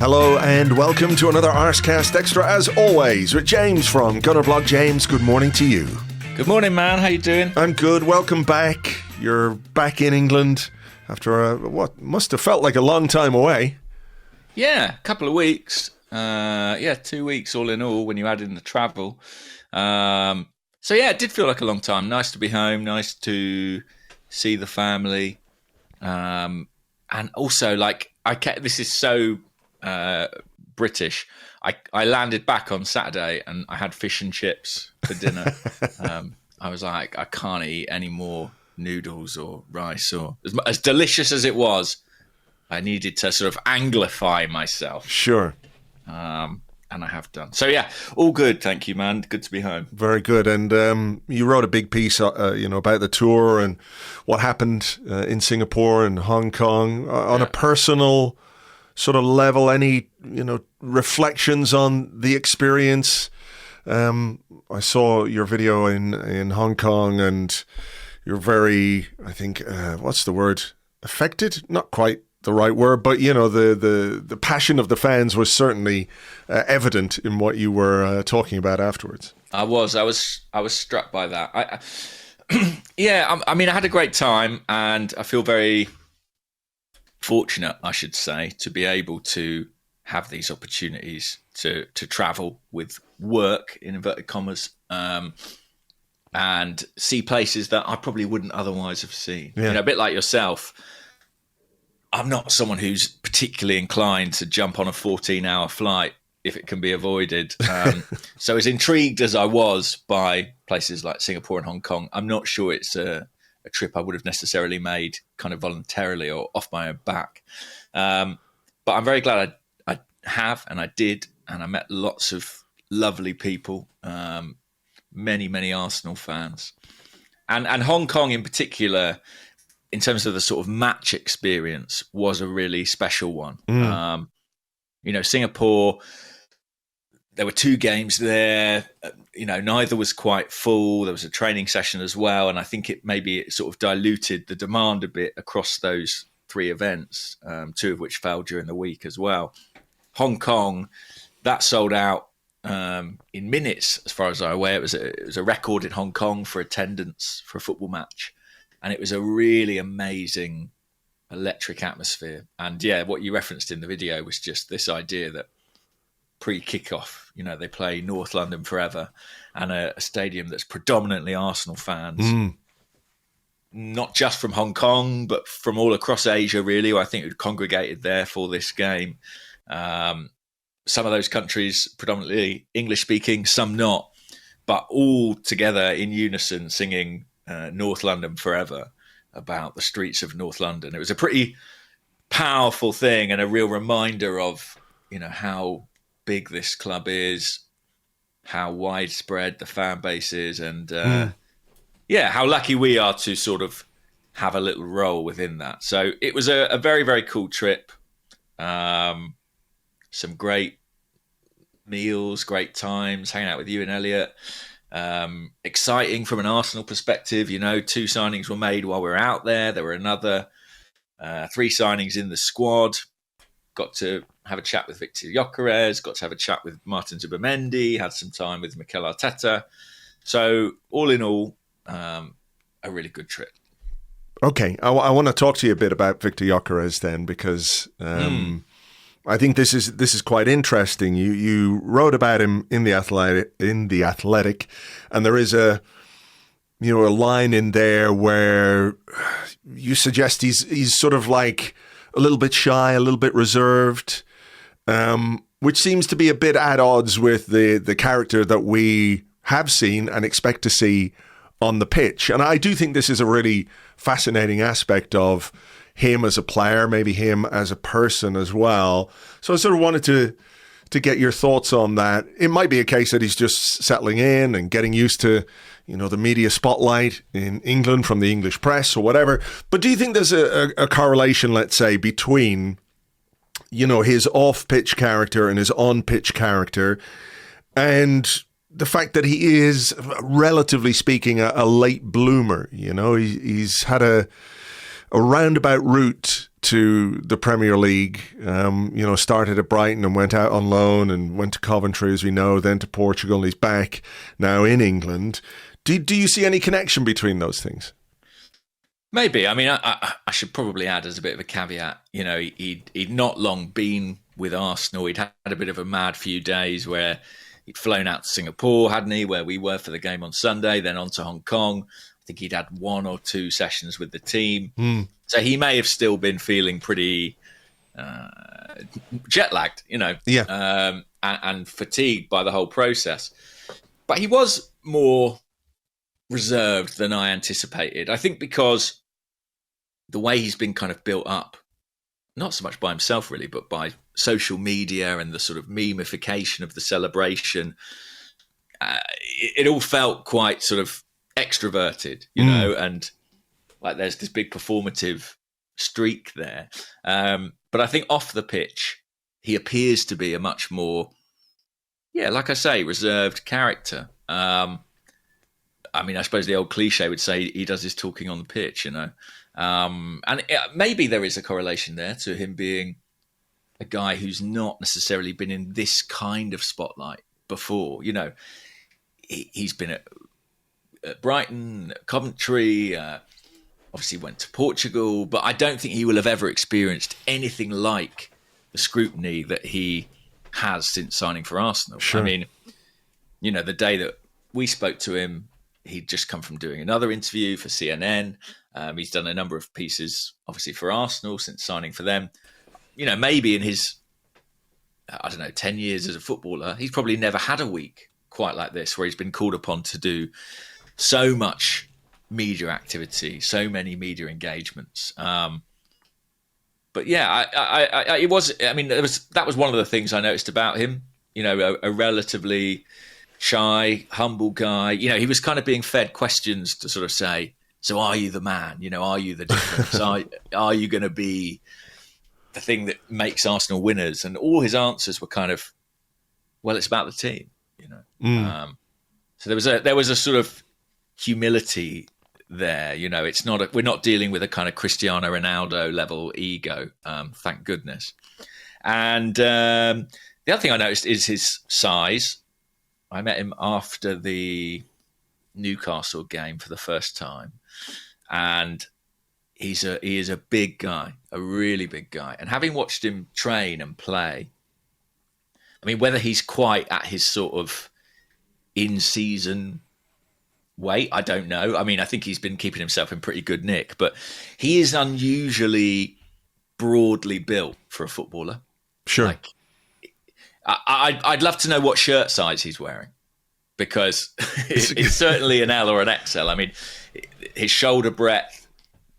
Hello and welcome to another Arsecast Extra, as always, with James from Gunnerblog. James, good morning to you. Good morning, man. How you doing? I'm good. Welcome back. You're back in England after what must have felt like a long time away. Yeah, a couple of weeks. 2 weeks all in all when you add in the travel. So yeah, it did feel like a long time. Nice to be home. Nice to see the family. And also, this is so British. I landed back on Saturday and I had fish and chips for dinner. I was like, I can't eat any more noodles or rice, or as delicious as it was, I needed to sort of anglify myself. Sure. And I have done. So yeah, all good. Thank you, man. Good to be home. Very good. And you wrote a big piece, about the tour and what happened in Singapore and Hong Kong on a personal sort of level. Any reflections on the experience? I saw your video in Hong Kong, and you're very, I think, what's the word? Affected? Not quite the right word, but the passion of the fans was certainly evident in what you were talking about afterwards. I was struck by that. I mean, I had a great time, and I feel very fortunate, I should say, to be able to have these opportunities to travel with work, in inverted commas, and see places that I probably wouldn't otherwise have seen. Yeah. A bit like yourself, I'm not someone who's particularly inclined to jump on a 14-hour flight if it can be avoided. So as intrigued as I was by places like Singapore and Hong Kong, I'm not sure it's a trip I would have necessarily made kind of voluntarily or off my own back. But I'm very glad I have, and I did, and I met lots of lovely people, many, many Arsenal fans. And Hong Kong in particular, in terms of the sort of match experience, was a really special one. Singapore, there were two games there. Neither was quite full. There was a training session as well, and I think it sort of diluted the demand a bit across those three events, two of which fell during the week as well. Hong Kong, that sold out in minutes, as far as I'm aware. It was a record in Hong Kong for attendance for a football match. And it was a really amazing, electric atmosphere. And yeah, what you referenced in the video was just this idea that pre-kickoff, they play North London forever, and a stadium that's predominantly Arsenal fans, not just from Hong Kong, but from all across Asia, really, who I think had congregated there for this game. Some of those countries predominantly English-speaking, some not, but all together in unison singing North London forever about the streets of North London. It was a pretty powerful thing, and a real reminder of how big this club is, how widespread the fan base is, and how lucky we are to sort of have a little role within that. So it was a very, very cool trip. Some great meals, great times, hanging out with you and Elliot. Exciting from an Arsenal perspective. 2 signings were made while we were out there. There were another 3 signings in the squad. Got to have a chat with Viktor Gyokeres, got to have a chat with Martin Zubimendi, had some time with Mikel Arteta. So all in all, a really good trip. Okay, I want to talk to you a bit about Viktor Gyokeres then, because I think this is quite interesting. You wrote about him in the Athletic, and there is a line in there where you suggest he's sort of like a little bit shy, a little bit reserved, which seems to be a bit at odds with the character that we have seen and expect to see on the pitch. And I do think this is a really fascinating aspect of him as a player, maybe him as a person as well. So I sort of wanted to get your thoughts on that. It might be a case that he's just settling in and getting used to, the media spotlight in England from the English press or whatever. But do you think there's a correlation, let's say, between, his off-pitch character and his on-pitch character, and the fact that he is, relatively speaking, a late bloomer? He's had a roundabout route to the Premier League, started at Brighton and went out on loan and went to Coventry, as we know, then to Portugal. He's back now in England. Do you see any connection between those things? Maybe. I mean, I should probably add as a bit of a caveat, he'd not long been with Arsenal. He'd had a bit of a mad few days where he'd flown out to Singapore, hadn't he, where we were for the game on Sunday, then on to Hong Kong. I think he'd had 1 or 2 sessions with the team. So he may have still been feeling pretty jet-lagged, and fatigued by the whole process. But he was more reserved than I anticipated. I think because the way he's been kind of built up, not so much by himself really, but by social media and the sort of memification of the celebration, it all felt quite sort of extroverted, and like there's this big performative streak there. But I think off the pitch, he appears to be a much more, like I say, reserved character. I mean, I suppose the old cliche would say he does his talking on the pitch, and maybe there is a correlation there to him being a guy who's not necessarily been in this kind of spotlight before. He's been at Brighton, Coventry, obviously went to Portugal, but I don't think he will have ever experienced anything like the scrutiny that he has since signing for Arsenal. Sure. I mean, the day that we spoke to him, he'd just come from doing another interview for CNN. He's done a number of pieces, obviously, for Arsenal since signing for them. Maybe in his, 10 years as a footballer, he's probably never had a week quite like this, where he's been called upon to do so much media activity, so many media engagements. But yeah, it was. I mean, that was one of the things I noticed about him. A relatively shy, humble guy. He was kind of being fed questions to sort of say, so are you the man? Are you the difference? Are you going to be the thing that makes Arsenal winners? And all his answers were kind of, well, it's about the team, So there was a sort of humility there. It's not we're not dealing with a kind of Cristiano Ronaldo level ego, thank goodness. And the other thing I noticed is his size. I met him after the Newcastle game for the first time, and he is a big guy, a really big guy. And having watched him train and play, I mean, whether he's quite at his sort of in-season weight, I don't know. I mean, I think he's been keeping himself in pretty good nick, but he is unusually broadly built for a footballer. Sure. I'd love to know what shirt size he's wearing, because it's certainly an L or an XL. I mean, his shoulder breadth,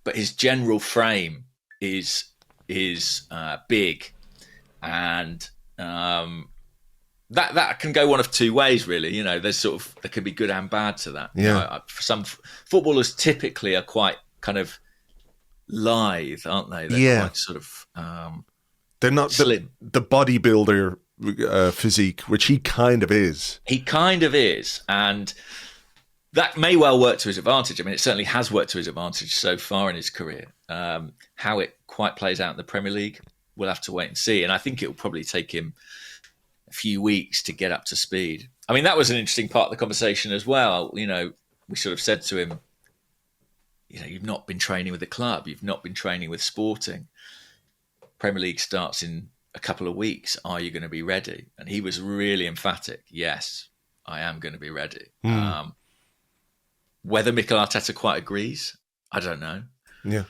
but his general frame is big, and that can go one of two ways, really. There can be good and bad to that. Yeah. Some footballers typically are quite kind of lithe, aren't they? They're quite sort of they're not slim. The bodybuilder physique, which he kind of is. He kind of is, and that may well work to his advantage. I mean, it certainly has worked to his advantage so far in his career. How it quite plays out in the Premier League, we'll have to wait and see. And I think it will probably take him a few weeks to get up to speed. I mean, that was an interesting part of the conversation as well. We sort of said to him, you've not been training with the club. You've not been training with Sporting. Premier League starts in a couple of weeks. Are you going to be ready? And he was really emphatic. Yes, I am going to be ready. Whether Mikel Arteta quite agrees, I don't know. Yeah.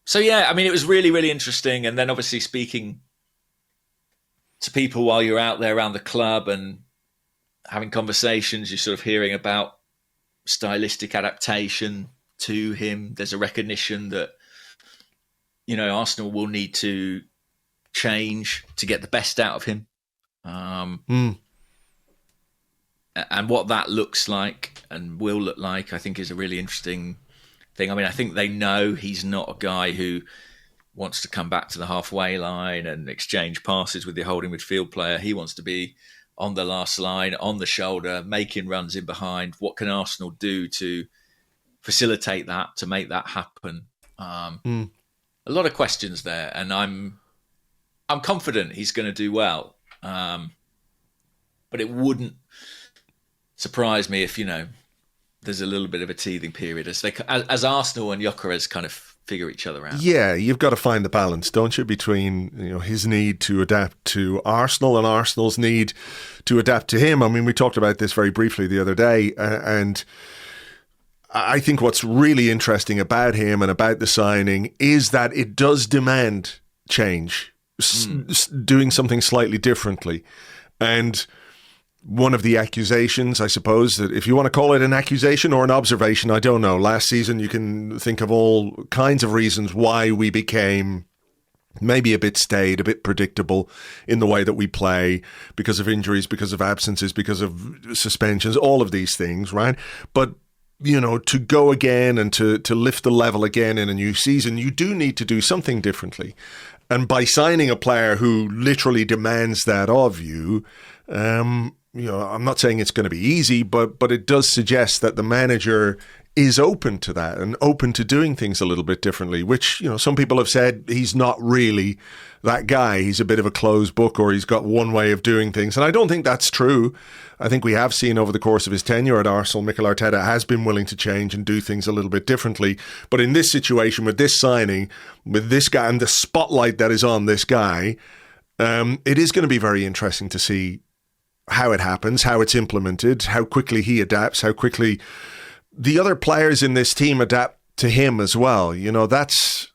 So yeah, I mean, it was really, really interesting. And then obviously speaking to people while you're out there around the club and having conversations, you're sort of hearing about stylistic adaptation to him. There's a recognition that, Arsenal will need to change to get the best out of him. And what that looks like and will look like, I think, is a really interesting thing. I mean, I think they know he's not a guy who wants to come back to the halfway line and exchange passes with the holding midfield player. He wants to be on the last line, on the shoulder, making runs in behind. What can Arsenal do to facilitate that, to make that happen? a lot of questions there, and I'm confident he's going to do well. But it wouldn't surprise me if, there's a little bit of a teething period as Arsenal and Gyökeres kind of figure each other out. Yeah, you've got to find the balance, don't you, between his need to adapt to Arsenal and Arsenal's need to adapt to him. I mean, we talked about this very briefly the other day, and I think what's really interesting about him and about the signing is that it does demand change, doing something slightly differently. And one of the accusations, I suppose, that if you want to call it an accusation or an observation, I don't know. Last season, you can think of all kinds of reasons why we became maybe a bit staid, a bit predictable in the way that we play, because of injuries, because of absences, because of suspensions, all of these things, right? But to go again and to lift the level again in a new season, you do need to do something differently. And by signing a player who literally demands that of you, I'm not saying it's going to be easy, but it does suggest that the manager is open to that and open to doing things a little bit differently, which, some people have said he's not really that guy. He's a bit of a closed book, or he's got one way of doing things. And I don't think that's true. I think we have seen over the course of his tenure at Arsenal, Mikel Arteta has been willing to change and do things a little bit differently. But in this situation, with this signing, with this guy and the spotlight that is on this guy, it is going to be very interesting to see how it happens, how it's implemented, how quickly he adapts, how quickly the other players in this team adapt to him as well. That's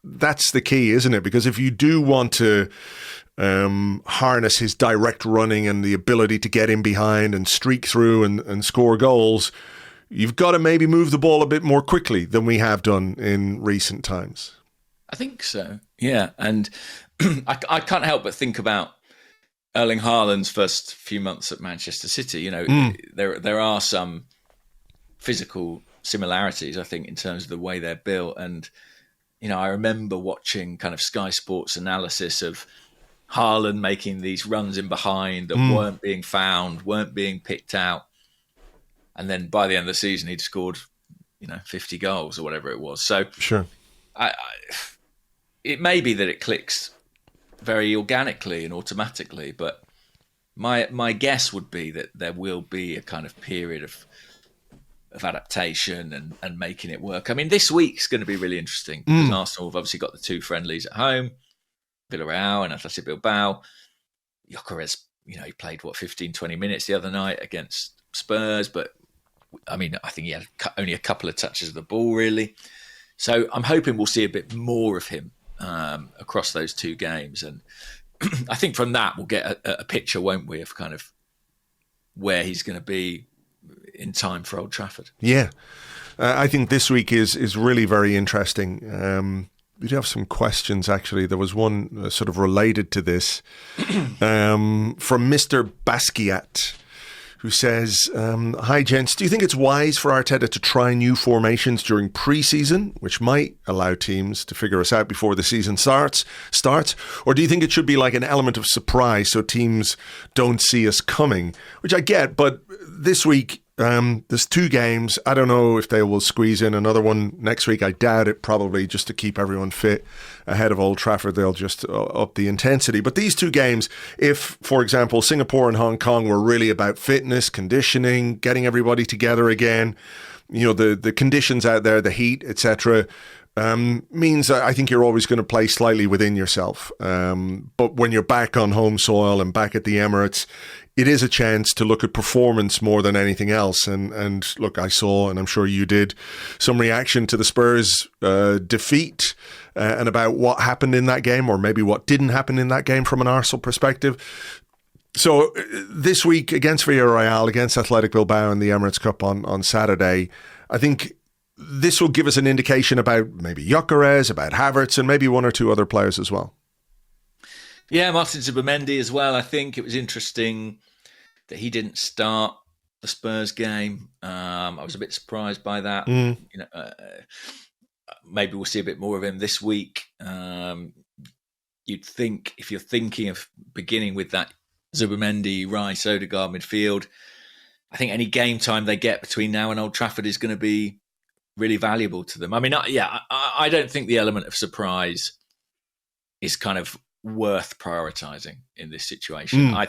the key, isn't it? Because if you do want to harness his direct running and the ability to get in behind and streak through and score goals, you've got to maybe move the ball a bit more quickly than we have done in recent times. I think so, yeah. And I can't help but think about Erling Haaland's first few months at Manchester City. There are some physical similarities, I think, in terms of the way they're built. And, I remember watching kind of Sky Sports analysis of Haaland making these runs in behind that weren't being found, weren't being picked out. And then by the end of the season, he'd scored, 50 goals or whatever it was. So sure, it may be that it clicks very organically and automatically, but my guess would be that there will be a kind of period of adaptation and making it work. I mean, this week's going to be really interesting because Arsenal have obviously got the two friendlies at home, Villarreal and Athletic Bilbao. Gyökeres, he played 15, 20 minutes the other night against Spurs, but I mean, I think he had only a couple of touches of the ball really. So I'm hoping we'll see a bit more of him across those two games. And I think from that we'll get a picture, won't we, of kind of where he's going to be in time for Old Trafford. Yeah. I think this week is really very interesting. We do have some questions, actually. There was one sort of related to this from Mr. Basquiat, who says, hi, gents. Do you think it's wise for Arteta to try new formations during pre-season, which might allow teams to figure us out before the season starts? Or do you think it should be like an element of surprise so teams don't see us coming? Which I get, but this week, there's two games. I don't know if they will squeeze in another one next week. I doubt it, probably just to keep everyone fit ahead of Old Trafford. They'll just up the intensity. But these two games, if, for example, Singapore and Hong Kong were really about fitness, conditioning, getting everybody together again, the conditions out there, the heat, etc., means I think you're always going to play slightly within yourself. But when you're back on home soil and back at the Emirates, it is a chance to look at performance more than anything else. And look, I saw, and I'm sure you did, some reaction to the Spurs defeat and about what happened in that game, or maybe what didn't happen in that game from an Arsenal perspective. So this week against Villarreal, against Athletic Bilbao in the Emirates Cup on Saturday, I think this will give us an indication about maybe Gyökeres, about Havertz, and maybe one or two other players as well. Yeah, Martin Zubimendi as well. I think it was interesting that he didn't start the Spurs game. I was a bit surprised by that. Maybe we'll see a bit more of him this week. You'd think, if you're thinking of beginning with that Zubimendi, Rice, Odegaard midfield, I think any game time they get between now and Old Trafford is going to be really valuable to them. I mean, I don't think the element of surprise is kind of worth prioritising in this situation. I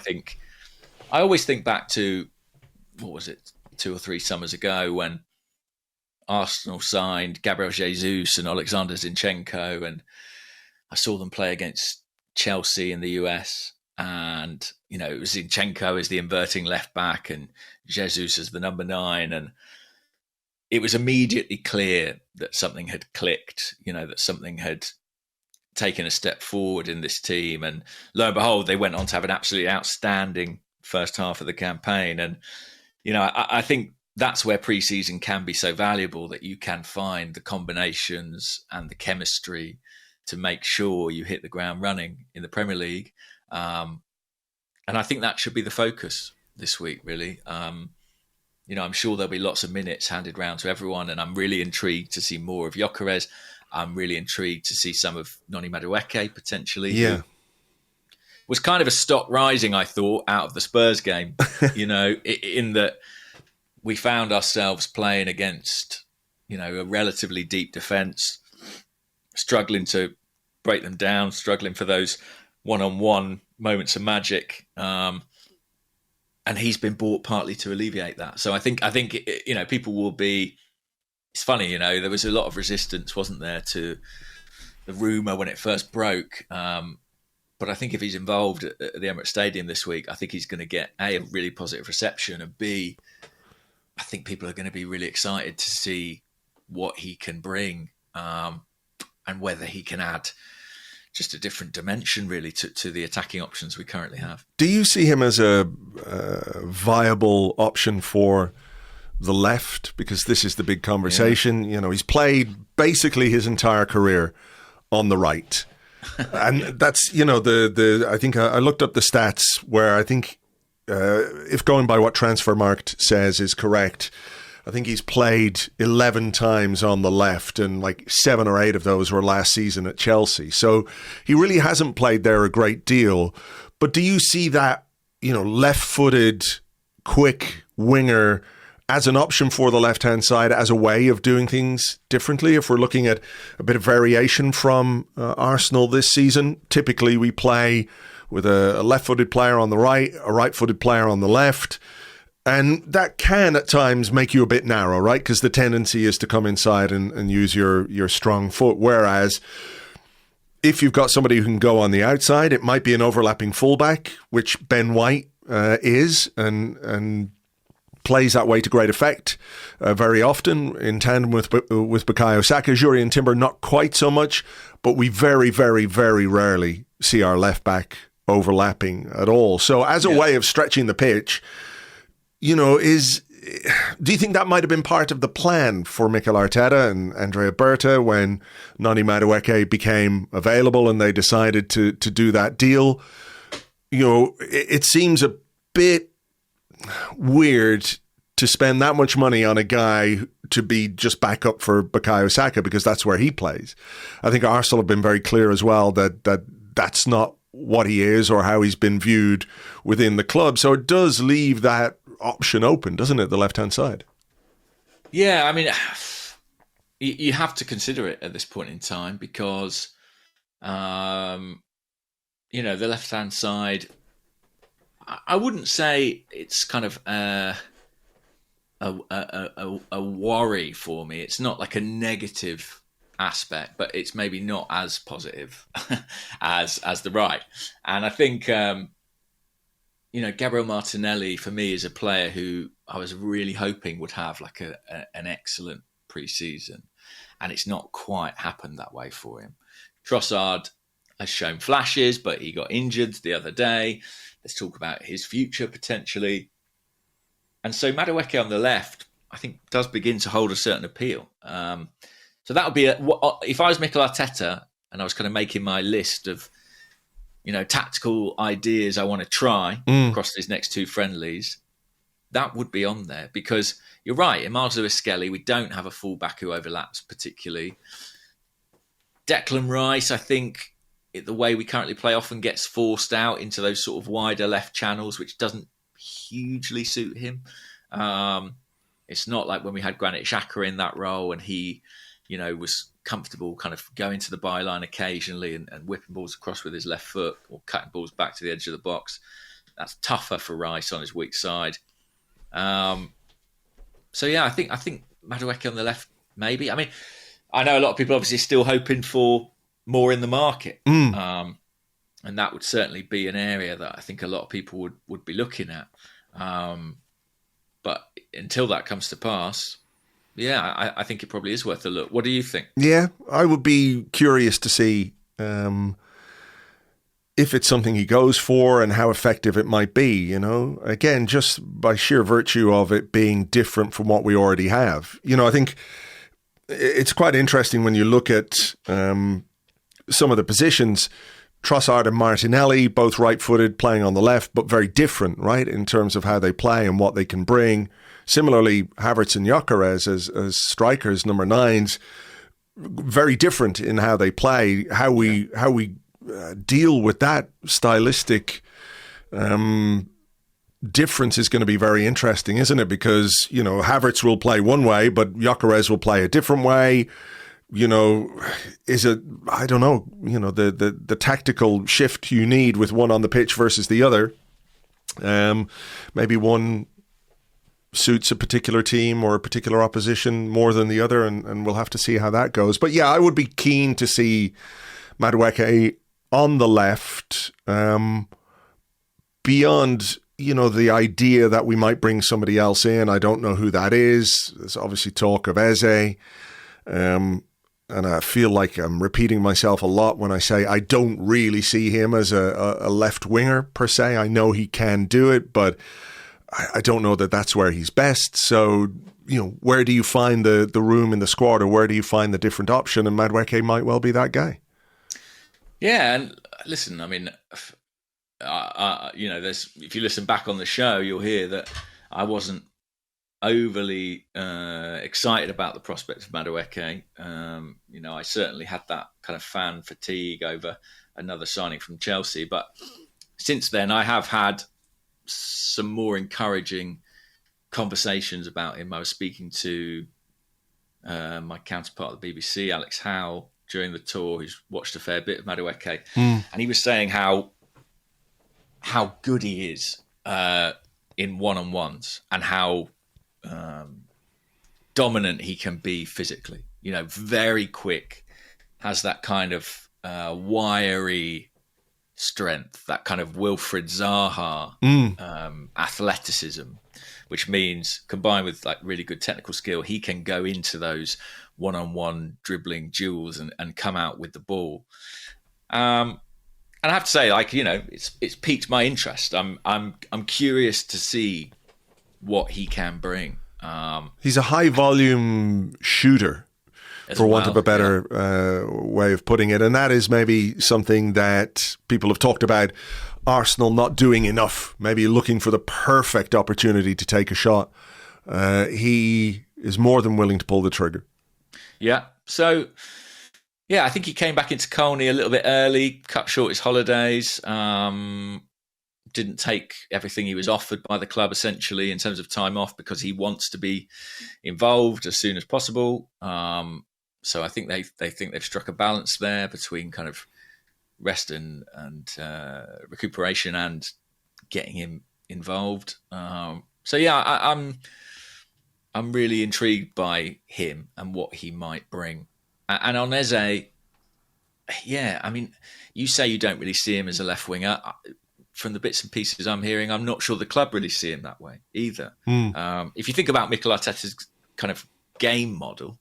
always think back to, what was it, 2 or 3 summers ago when Arsenal signed Gabriel Jesus and Alexander Zinchenko, and I saw them play against Chelsea in the US, and it was Zinchenko as the inverting left back and Jesus as the number 9, and it was immediately clear that something had clicked, that something had taken a step forward in this team, and lo and behold, they went on to have an absolutely outstanding first half of the campaign. And I think that's where preseason can be so valuable, that you can find the combinations and the chemistry to make sure you hit the ground running in the Premier League. And I think that should be the focus this week, really. I'm sure there'll be lots of minutes handed round to everyone, and I'm really intrigued to see more of Gyökeres. I'm really intrigued to see some of Noni Madueke potentially. Yeah. Was kind of a stock rising, I thought, out of the Spurs game, in that we found ourselves playing against, a relatively deep defence, struggling to break them down, struggling for those one-on-one moments of magic. And he's been bought partly to alleviate that. So I think people will be. It's funny, there was a lot of resistance, wasn't there, to the rumour when it first broke. But I think if he's involved at the Emirates Stadium this week, I think he's going to get A, a really positive reception, and B, I think people are going to be really excited to see what he can bring, and whether he can add just a different dimension, really, to the attacking options we currently have. Do you see him as a viable option for the left? Because this is the big conversation. Yeah. He's played basically his entire career on the right. And that's, I think I looked up the stats where I think if going by what Transfermarkt says is correct, I think he's played 11 times on the left, and like 7 or 8 of those were last season at Chelsea. So he really hasn't played there a great deal. But do you see that, left-footed, quick winger as an option for the left-hand side, as a way of doing things differently? If we're looking at a bit of variation from Arsenal this season, typically we play with a left-footed player on the right, a right-footed player on the left, and that can at times make you a bit narrow, right? Because the tendency is to come inside and use your strong foot, whereas if you've got somebody who can go on the outside, it might be an overlapping fullback, which Ben White is, and plays that way to great effect very often in tandem with Bukayo Saka. Jurriën Timber, not quite so much, but we very, very, very rarely see our left back overlapping at all. So as a way of stretching the pitch, do you think that might have been part of the plan for Mikel Arteta and Andrea Berta when Noni Madueke became available and they decided to do that deal? It seems a bit weird to spend that much money on a guy to be just backup for Bukayo Saka, because that's where he plays. I think Arsenal have been very clear as well that that's not what he is or how he's been viewed within the club. So it does leave that option open, doesn't it, the left-hand side? Yeah, I mean, you have to consider it at this point in time because, the left-hand side, I wouldn't say it's kind of a worry for me. It's not like a negative aspect, but it's maybe not as positive as the right. And I think Gabriel Martinelli for me is a player who I was really hoping would have like an excellent pre-season, and it's not quite happened that way for him. Trossard has shown flashes, but he got injured the other day. Let's talk about his future potentially. And so Madueke on the left, I think, does begin to hold a certain appeal. So that would be, if I was Mikel Arteta and I was kind of making my list of, tactical ideas I want to try across these next 2 friendlies, that would be on there. Because you're right, in Miles Lewis-Skelly, we don't have a fullback who overlaps particularly. Declan Rice, I think, the way we currently play often gets forced out into those sort of wider left channels, which doesn't hugely suit him. It's not like when we had Granit Xhaka in that role and he, was comfortable kind of going to the byline occasionally and whipping balls across with his left foot or cutting balls back to the edge of the box. That's tougher for Rice on his weak side. So yeah, I think Madueke on the left, maybe. I mean, I know a lot of people obviously still hoping for more in the market. And that would certainly be an area that I think a lot of people would be looking at. But until that comes to pass, yeah, I think it probably is worth a look. What do you think? Yeah, I would be curious to see if it's something he goes for and how effective it might be, you know. Again, just by sheer virtue of it being different from what we already have. You know, I think it's quite interesting when you look at some of the positions. Trossard and Martinelli, both right-footed, playing on the left, but very different, right, in terms of how they play and what they can bring. Similarly, Havertz and Gyökeres as strikers, number 9s, very different in how they play. How we deal with that stylistic difference is going to be very interesting, isn't it? Because, you know, Havertz will play one way, but Gyökeres will play a different way. You know, is it, I don't know, you know, the tactical shift you need with one on the pitch versus the other. Maybe one suits a particular team or a particular opposition more than the other, and we'll have to see how that goes. But yeah, I would be keen to see Madueke on the left, beyond, you know, the idea that we might bring somebody else in. I don't know who that is. There's obviously talk of Eze. And I feel like I'm repeating myself a lot when I say I don't really see him as a left winger per se. I know he can do it, but I don't know that that's where he's best. So, you know, where do you find the room in the squad, or where do you find the different option? And Madueke might well be that guy. Yeah, and listen, I mean, you know, if you listen back on the show, you'll hear that I wasn't overly excited about the prospect of Madueke. You know, I certainly had that kind of fan fatigue over another signing from Chelsea. But since then, I have had some more encouraging conversations about him. I was speaking to my counterpart at the BBC, Alex Howe, during the tour, who's watched a fair bit of Madueke. And he was saying how good he is in one-on-ones and how dominant he can be physically. You know, very quick, has that kind of wiry strength, that kind of Wilfried Zaha athleticism, which means combined with like really good technical skill, he can go into those one-on-one dribbling duels and come out with the ball. And I have to say, like, you know, it's piqued my interest. I'm curious to see what he can bring. He's a high volume shooter, for want of a better way of putting it. And that is maybe something that people have talked about Arsenal not doing enough, maybe looking for the perfect opportunity to take a shot. He is more than willing to pull the trigger. Yeah. So, yeah, I think he came back into Colney a little bit early, cut short his holidays, didn't take everything he was offered by the club, essentially, in terms of time off, because he wants to be involved as soon as possible. So I think they think they've struck a balance there between kind of rest and recuperation and getting him involved. So yeah, I'm really intrigued by him and what he might bring. And on Eze, yeah, I mean, you say you don't really see him as a left winger. From the bits and pieces I'm hearing, I'm not sure the club really see him that way either. If you think about Mikel Arteta's kind of game model,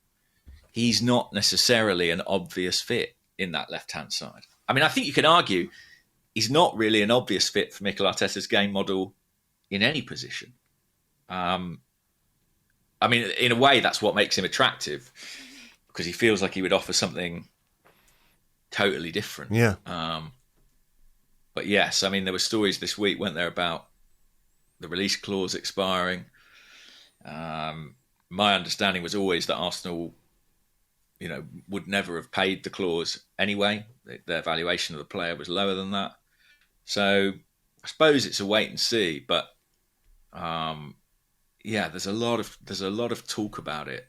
he's not necessarily an obvious fit in that left-hand side. I mean, I think you can argue he's not really an obvious fit for Mikel Arteta's game model in any position. I mean, in a way, that's what makes him attractive, because he feels like he would offer something totally different. Yeah. But yes, I mean, there were stories this week, weren't there, about the release clause expiring. My understanding was always that Arsenal, you know, would never have paid the clause anyway. Their valuation of the player was lower than that. So I suppose it's a wait and see. But yeah, there's a lot of talk about it.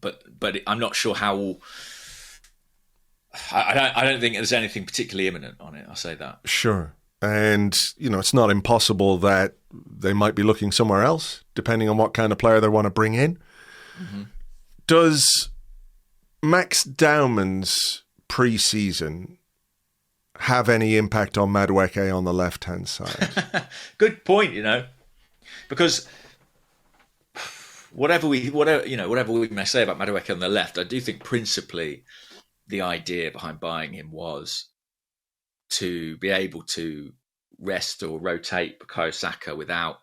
but I'm not sure how. I don't think there's anything particularly imminent on it. I'll say that. Sure. And, it's not impossible that they might be looking somewhere else, depending on what kind of player they want to bring in. Mm-hmm. Does Max Dowman's preseason have any impact on Madueke on the left-hand side? Good point, because whatever we may say about Madueke on the left, I do think principally the idea behind buying him was to be able to rest or rotate Bukayo Saka without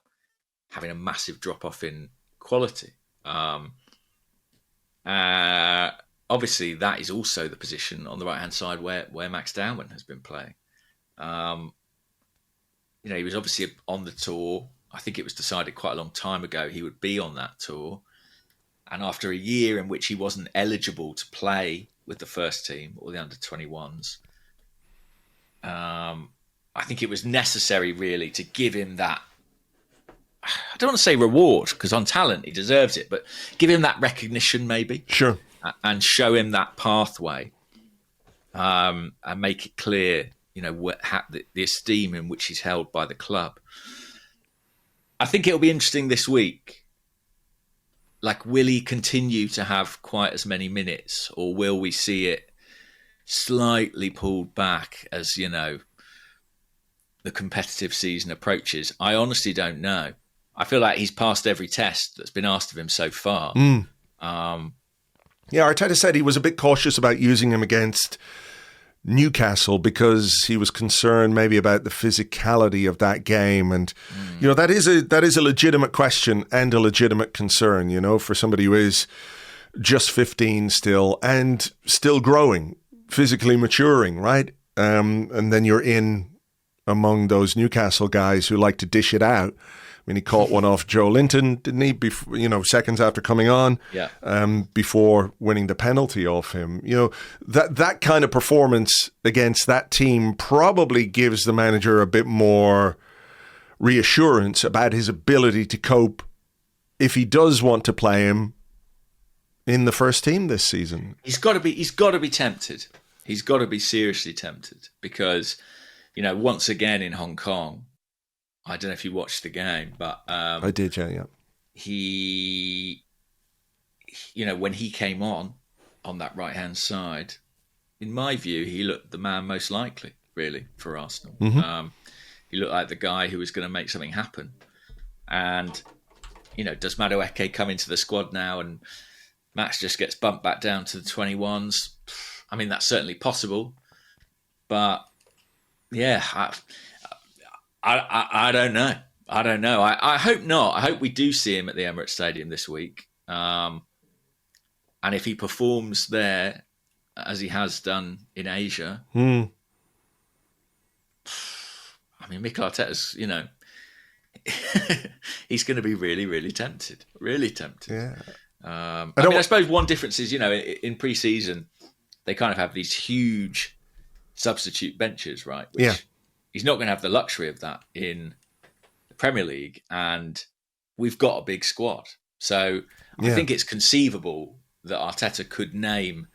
having a massive drop-off in quality. Obviously, that is also the position on the right-hand side where Max Dowman has been playing. He was obviously on the tour. I think it was decided quite a long time ago he would be on that tour. And after a year in which he wasn't eligible to play with the first team or the under-21s, I think it was necessary really to give him that, I don't want to say reward, because on talent he deserves it, but give him that recognition maybe. Sure. And show him that pathway, and make it clear, the esteem in which he's held by the club. I think it'll be interesting this week. Like, will he continue to have quite as many minutes, or will we see it slightly pulled back as, the competitive season approaches? I honestly don't know. I feel like he's passed every test that's been asked of him so far. Yeah, Arteta said he was a bit cautious about using him against Newcastle because he was concerned maybe about the physicality of that game. And, that is a legitimate question and a legitimate concern, for somebody who is just 15 still and still growing, physically maturing, right? And then you're in among those Newcastle guys who like to dish it out. I mean, he caught one off Joe Linton, didn't he? Seconds after coming on, before winning the penalty off him. That kind of performance against that team probably gives the manager a bit more reassurance about his ability to cope if he does want to play him in the first team this season. He's got to be tempted. He's got to be seriously tempted because, once again in Hong Kong, I don't know if you watched the game, but I did, yeah. He, when he came on that right-hand side, in my view, he looked the man most likely, really, for Arsenal. Mm-hmm. He looked like the guy who was going to make something happen. And, does Madueke come into the squad now and Max just gets bumped back down to the 21s? I mean, that's certainly possible. But, yeah, I don't know. I hope not. I hope we do see him at the Emirates Stadium this week. And if he performs there as he has done in Asia, I mean, Mikel Arteta's, he's going to be really, really tempted. Really tempted. Yeah. I suppose one difference is, in pre-season, they kind of have these huge substitute benches, right? Which he's not going to have the luxury of that in the Premier League, and we've got a big squad. So I think it's conceivable that Arteta could name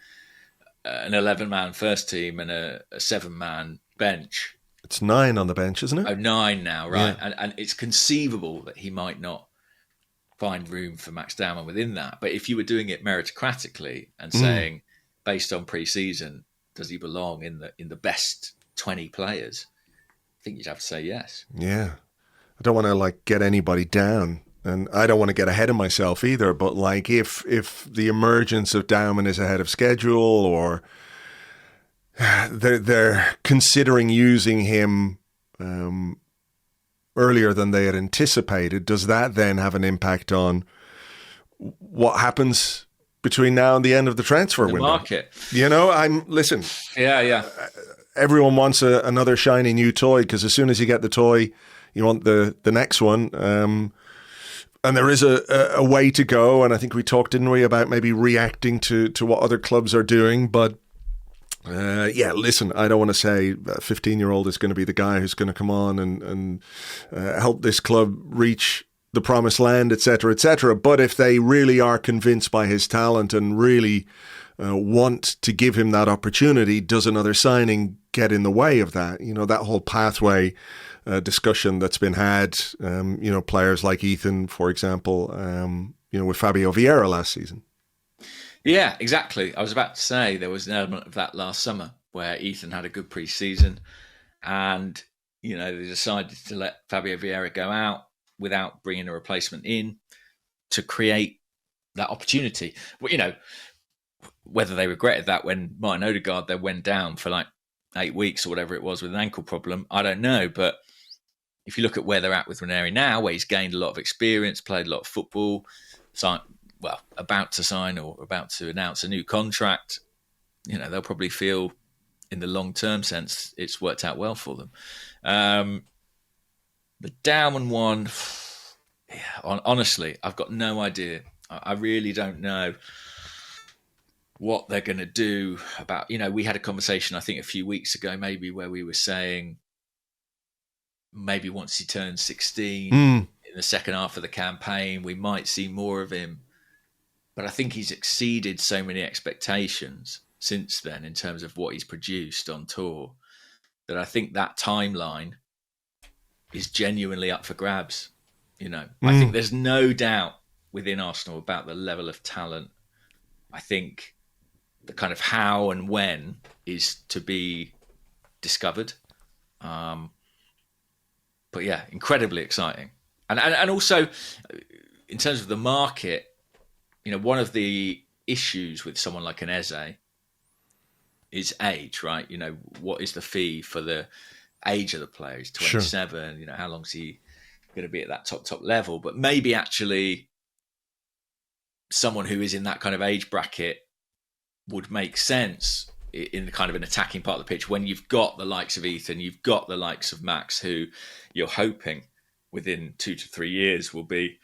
an 11-man first team and a 7-man bench. It's 9 on the bench, isn't it? Oh, 9 now, right? Yeah. And it's conceivable that he might not find room for Max Dowman within that. But if you were doing it meritocratically and saying, based on pre-season, does he belong in the best 20 players? I think you'd have to say yes. Yeah. I don't want to get anybody down, and I don't want to get ahead of myself either, but if the emergence of Dowman is ahead of schedule, or they're considering using him earlier than they had anticipated, does that then have an impact on what happens between now and the end of the transfer window? Market. Listen. Yeah. Everyone wants another shiny new toy, because as soon as you get the toy, you want the next one. And there is a way to go. And I think we talked, didn't we, about maybe reacting to what other clubs are doing. But listen, I don't want to say a 15-year-old is going to be the guy who's going to come on and help this club reach the promised land, etc., etc. But if they really are convinced by his talent and really want to give him that opportunity, does another signing get in the way of that? You know, that whole pathway discussion that's been had, you know, players like Ethan, for example, you know, with Fabio Vieira last season. Yeah, exactly. I was about to say there was an element of that last summer where Ethan had a good pre-season and, you know, they decided to let Fabio Vieira go out without bringing a replacement in to create that opportunity. Well, you know, whether they regretted that when Martin Odegaard then went down for like 8 weeks or whatever it was with an ankle problem, I don't know. But if you look at where they're at with Ranieri now, where he's gained a lot of experience, played a lot of football, about to sign or about to announce a new contract, you know, they'll probably feel in the long-term sense it's worked out well for them. The Dowman one, yeah, honestly, I've got no idea. I really don't know what they're going to do about, you know, we had a conversation, I think a few weeks ago, maybe, where we were saying maybe once he turns 16 in the second half of the campaign, we might see more of him. But I think he's exceeded so many expectations since then in terms of what he's produced on tour that I think that timeline is genuinely up for grabs. You know, I think there's no doubt within Arsenal about the level of talent. I think the kind of how and when is to be discovered. But yeah, incredibly exciting. And also in terms of the market, you know, one of the issues with someone like an Eze is age, right? You know, what is the fee for the age of the player? He's 27. Sure. You know, how long is he going to be at that top level? But maybe actually someone who is in that kind of age bracket would make sense in kind of an attacking part of the pitch when you've got the likes of Ethan, you've got the likes of Max, who you're hoping within 2 to 3 years will be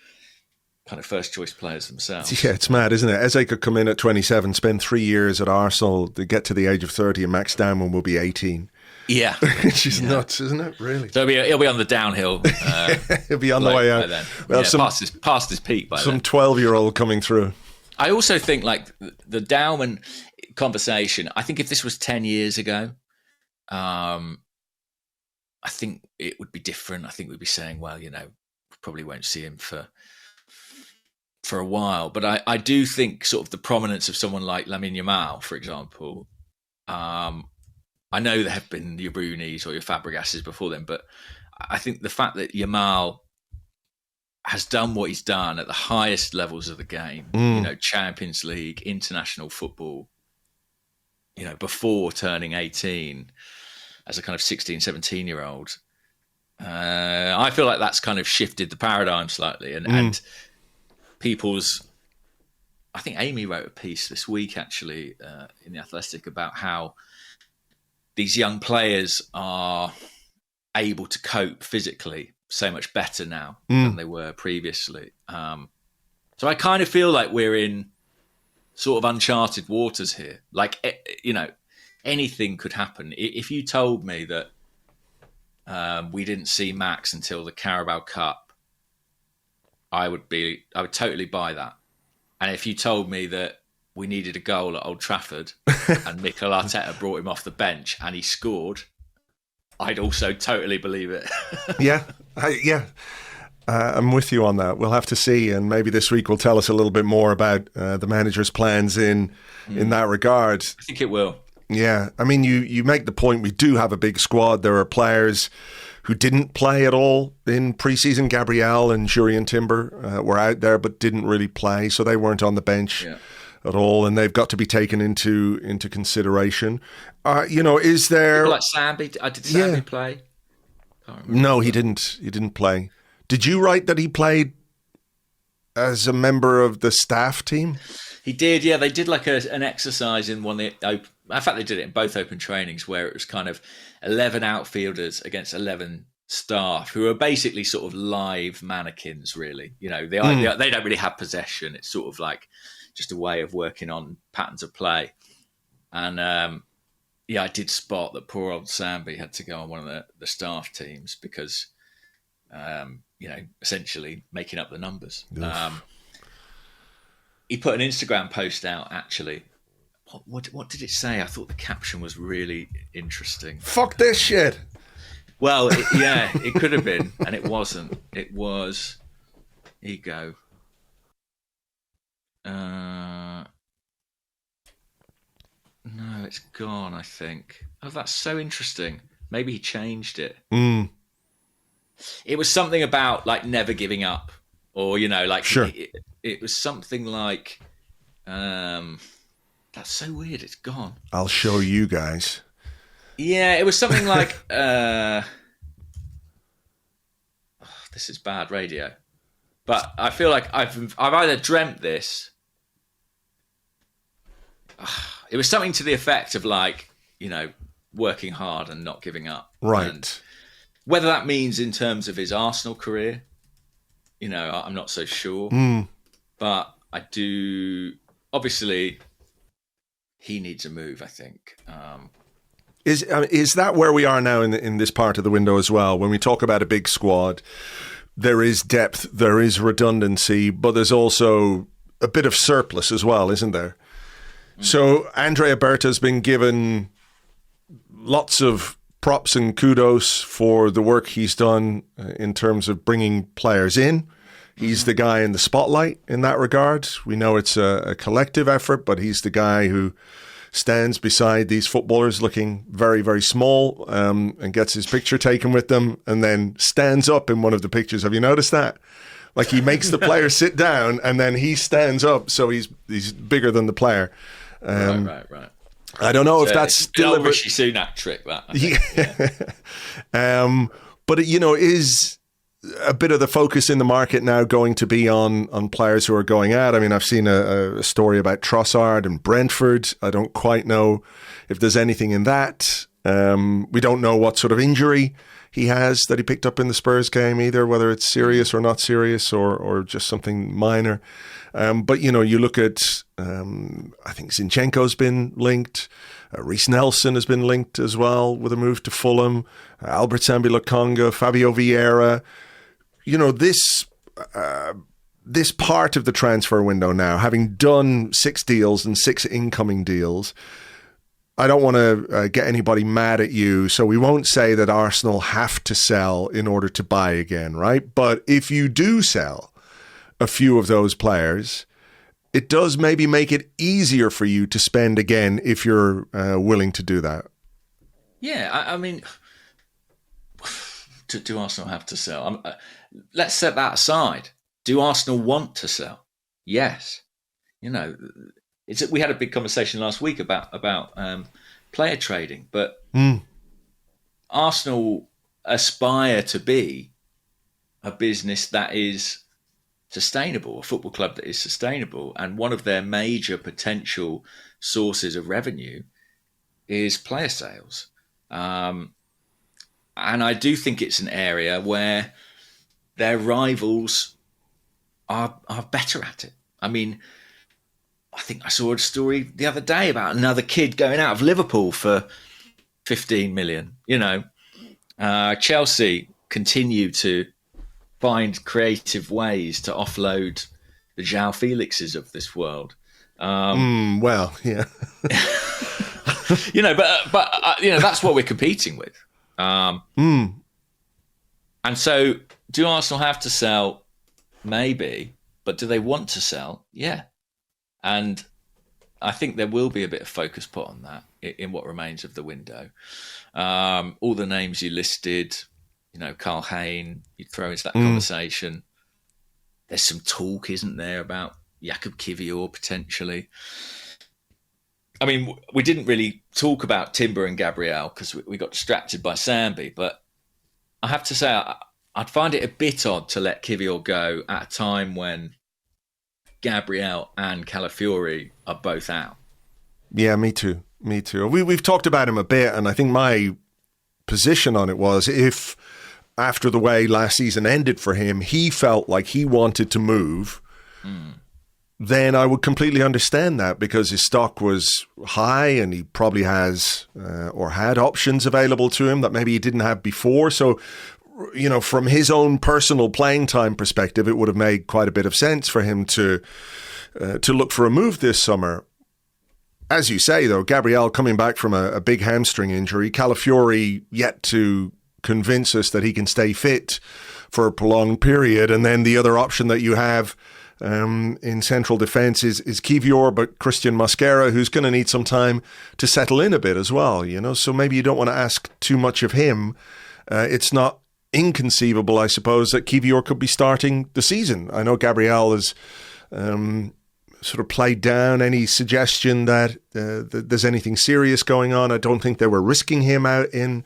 kind of first choice players themselves. Yeah, it's mad, isn't it? Eze could come in at 27, spend 3 years at Arsenal, to get to the age of 30, and Max Dowman will be 18. Yeah. Which is nuts, isn't it? Really? So he'll be on the downhill. He'll be on the way out. Then. Well, yeah, past his peak by some then. 12-year-old coming through. I also think, like, the Dowman conversation, I think if this was 10 years ago, I think it would be different. I think we'd be saying, well, you know, we probably won't see him for a while. But I do think sort of the prominence of someone like Lamine Yamal, for example, I know there have been your Brunis or your Fabregases before them, but I think the fact that Yamal has done what he's done at the highest levels of the game, you know, Champions League, international football, you know, before turning 18 as a kind of 16, 17-year-old, I feel like that's kind of shifted the paradigm slightly. And people's, I think Amy wrote a piece this week actually in The Athletic about how these young players are able to cope physically so much better now than they were previously. So I kind of feel like we're in sort of uncharted waters here. Like, you know, anything could happen. If you told me that we didn't see Max until the Carabao Cup, I would totally buy that. And if you told me that we needed a goal at Old Trafford and Mikel Arteta brought him off the bench and he scored, I'd also totally believe it. Yeah. I'm with you on that. We'll have to see, and maybe this week will tell us a little bit more about the manager's plans in that regard. I think it will. Yeah. I mean, you make the point, we do have a big squad. There are players who didn't play at all in pre-season. Gabriel and Jurriën Timber were out there but didn't really play, so they weren't on the bench at all, and they've got to be taken into consideration. You know, is there... People like Sambi? Did Sambi play? No, he didn't. He didn't play. Did you write that he played as a member of the staff team? He did, yeah. They did like an exercise in one of the open... In fact, they did it in both open trainings where it was kind of 11 outfielders against 11 staff who are basically sort of live mannequins, really. You know, they don't really have possession. It's sort of like just a way of working on patterns of play. And I did spot that poor old Sambi had to go on one of the staff teams because, essentially making up the numbers. He put an Instagram post out, actually. What did it say? I thought the caption was really interesting. Fuck this shit. Well, it could have been, and it wasn't. It was, here you go. No, it's gone, I think. Oh, that's so interesting. Maybe he changed it. It was something about like never giving up, or sure. It was something like, that's so weird. It's gone. I'll show you guys. Yeah, it was something like, this is bad radio, but I feel like I've either dreamt this. It was something to the effect of like, working hard and not giving up. Right. And whether that means in terms of his Arsenal career, I'm not so sure. But I do. Obviously, he needs a move, I think. Is that where we are now in this part of the window as well? When we talk about a big squad, there is depth, there is redundancy, but there's also a bit of surplus as well, isn't there? So Andrea Berta has been given lots of props and kudos for the work he's done in terms of bringing players in. He's the guy in the spotlight in that regard. We know it's a collective effort, but he's the guy who stands beside these footballers looking very, very small and gets his picture taken with them and then stands up in one of the pictures. Have you noticed that? Like he makes the player sit down and then he stands up so he's bigger than the player. Right. I don't know if that's still a Rishi Sunak trick. That but is a bit of the focus in the market now going to be on players who are going out. I mean, I've seen a story about Trossard and Brentford. I don't quite know if there's anything in that. We don't know what sort of injury he has that he picked up in the Spurs game either, whether it's serious or not serious or just something minor. But, you look at, I think Zinchenko's been linked. Reece Nelson has been linked as well with a move to Fulham. Albert Sambi-Lokonga, Fabio Vieira. This part of the transfer window now, having done 6 deals and 6 incoming deals, I don't want to get anybody mad at you, so we won't say that Arsenal have to sell in order to buy again, right? But if you do sell a few of those players, it does maybe make it easier for you to spend again if you're willing to do that. Yeah, I mean, do Arsenal have to sell? Let's set that aside. Do Arsenal want to sell? Yes. We had a big conversation last week about player trading, but Arsenal aspire to be a business that is sustainable, a football club that is sustainable, and one of their major potential sources of revenue is player sales. And I do think it's an area where their rivals are better at it. I mean, I think I saw a story the other day about another kid going out of Liverpool for 15 million. Chelsea continue to find creative ways to offload the João Felixes of this world. Well, yeah. but that's what we're competing with. And so do Arsenal have to sell? Maybe. But do they want to sell? Yeah. And I think there will be a bit of focus put on that in what remains of the window. All the names you listed, Carl Hayne, you'd throw into that conversation. There's some talk, isn't there, about Jakub Kiwior potentially. I mean, we didn't really talk about Timber and Gabriel because we got distracted by Sambi, but I have to say I'd find it a bit odd to let Kiwior go at a time when Gabriel and Calafiori are both out. Yeah, me too. We've talked about him a bit, and I think my position on it was if after the way last season ended for him, he felt like he wanted to move, then I would completely understand that because his stock was high and he probably has or had options available to him that maybe he didn't have before. So from his own personal playing time perspective, it would have made quite a bit of sense for him to look for a move this summer. As you say, though, Gabriel coming back from a big hamstring injury, Calafiori yet to convince us that he can stay fit for a prolonged period, and then the other option that you have in central defence is Kivior, but Christian Mosquera, who's going to need some time to settle in a bit as well, so maybe you don't want to ask too much of him. It's not inconceivable, I suppose, that Kivior could be starting the season. I know Gabriel has sort of played down any suggestion that there's anything serious going on. I don't think they were risking him out in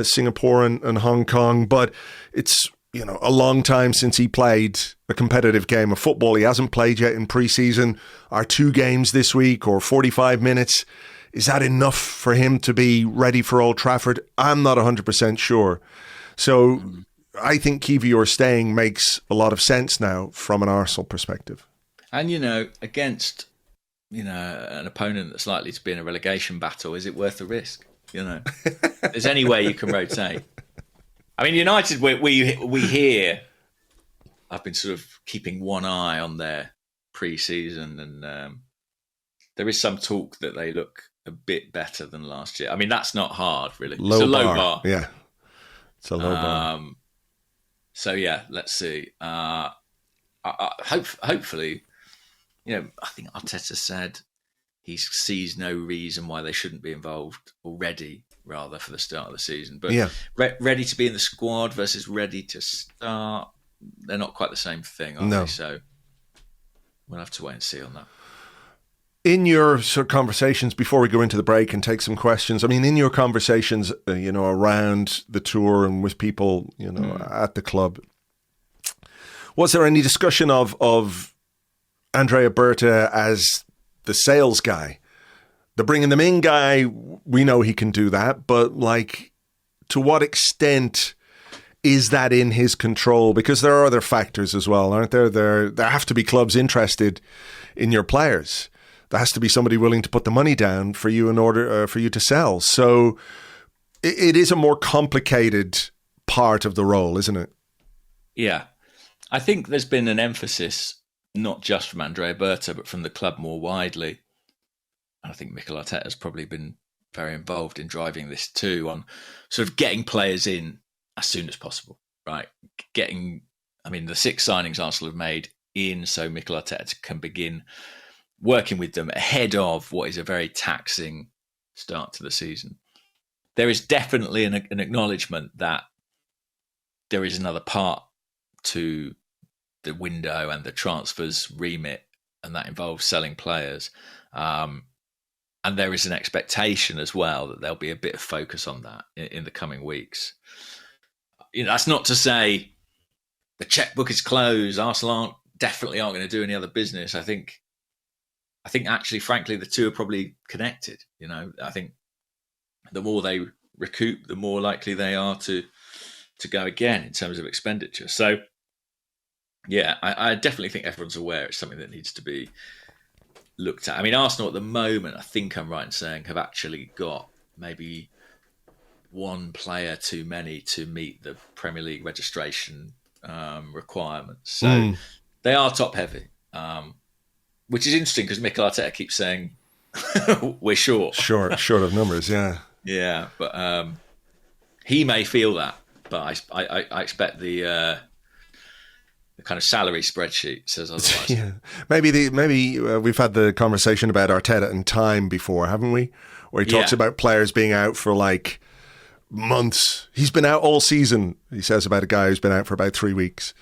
Singapore and Hong Kong, but it's a long time since he played a competitive game of football. He hasn't played yet in preseason. Our 2 games this week or 45 minutes, is that enough for him to be ready for Old Trafford? I'm not 100% sure. So I think Kivior staying makes a lot of sense now from an Arsenal perspective. And, against, an opponent that's likely to be in a relegation battle, is it worth the risk? There's any way you can rotate. I mean, United, we hear, I've been sort of keeping one eye on their pre-season, and there is some talk that they look a bit better than last year. I mean, that's not hard, really. It's a low bar. Yeah, it's a low bar. So, yeah, let's see. Hopefully, I think Arteta said he sees no reason why they shouldn't be involved already, rather, for the start of the season. But ready to be in the squad versus ready to start, they're not quite the same thing, are they? So we'll have to wait and see on that. In your sort of conversations, before we go into the break and take some questions, I mean, in your conversations, around the tour and with people, at the club, was there any discussion of Andrea Berta as the sales guy? The bringing them in guy, we know he can do that, but to what extent is that in his control? Because there are other factors as well, aren't there? There have to be clubs interested in your players. There has to be somebody willing to put the money down for you in order for you to sell. So it is a more complicated part of the role, isn't it? Yeah. I think there's been an emphasis, not just from Andrea Berta, but from the club more widely. And I think Mikel Arteta has probably been very involved in driving this too, on sort of getting players in as soon as possible, right? The 6 signings Arsenal have made in, so Mikel Arteta can begin working with them ahead of what is a very taxing start to the season. There is definitely an acknowledgement that there is another part to the window and the transfers remit, and that involves selling players. And there is an expectation as well that there'll be a bit of focus on that in the coming weeks. That's not to say the checkbook is closed. Arsenal definitely aren't going to do any other business. I think actually, frankly, the two are probably connected. I think the more they recoup, the more likely they are to go again in terms of expenditure. So, yeah, I definitely think everyone's aware it's something that needs to be looked at. I mean, Arsenal at the moment, I think I'm right in saying, have actually got maybe one player too many to meet the Premier League registration requirements. So they are top heavy, which is interesting because Mikel Arteta keeps saying we're short. Short of numbers, yeah. Yeah, but he may feel that, but I expect the kind of salary spreadsheet says otherwise. Yeah, maybe we've had the conversation about Arteta and time before, haven't we? Where he talks about players being out for months. He's been out all season, he says, about a guy who's been out for about 3 weeks.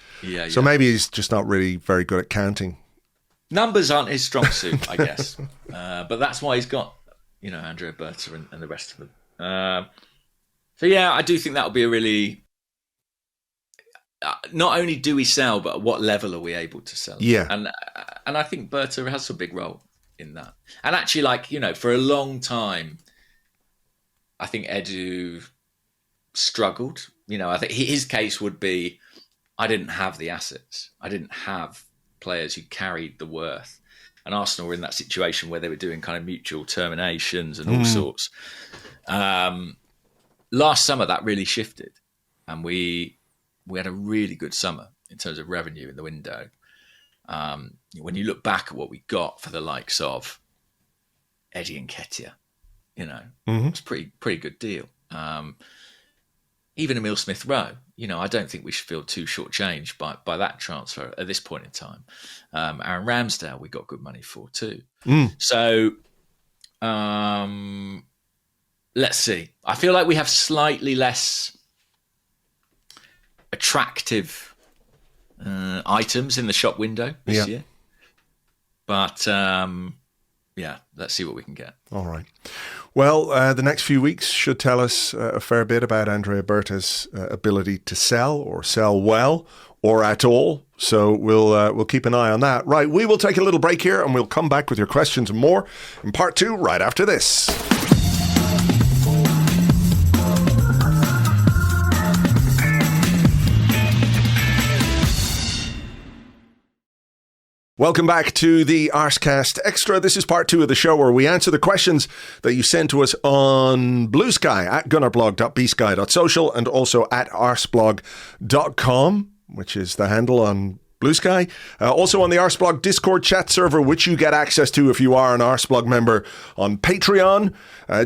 So maybe he's just not really very good at counting. Numbers aren't his strong suit, I guess. But that's why he's got, Andrea Berta and the rest of them. So, yeah, I do think that'll be a really... not only do we sell, but at what level are we able to sell? Yeah. And I think Berta has a big role in that. And actually, for a long time, I think Edu struggled. I think his case would be, I didn't have the assets. I didn't have players who carried the worth. And Arsenal were in that situation where they were doing kind of mutual terminations and all sorts. Last summer, that really shifted. and we had a really good summer in terms of revenue in the window. When you look back at what we got for the likes of Eddie Nketiah, it's a pretty good deal. Even Emile Smith-Rowe, I don't think we should feel too shortchanged by that transfer at this point in time. Aaron Ramsdale, we got good money for too. So let's see. I feel like we have slightly less attractive items in the shop window this year. But let's see what we can get. All right. Well, the next few weeks should tell us a fair bit about Andrea Berta's ability to sell or sell well or at all. So we'll keep an eye on that. Right, we will take a little break here and we'll come back with your questions and more in part 2 right after this. Welcome back to the Arsecast Extra. This is part 2 of the show where we answer the questions that you send to us on Blue Sky at gunnerblog.bsky.social and also at arseblog.com, which is the handle on Blue Sky. Also on the Arseblog Discord chat server, which you get access to if you are an Arseblog member on Patreon.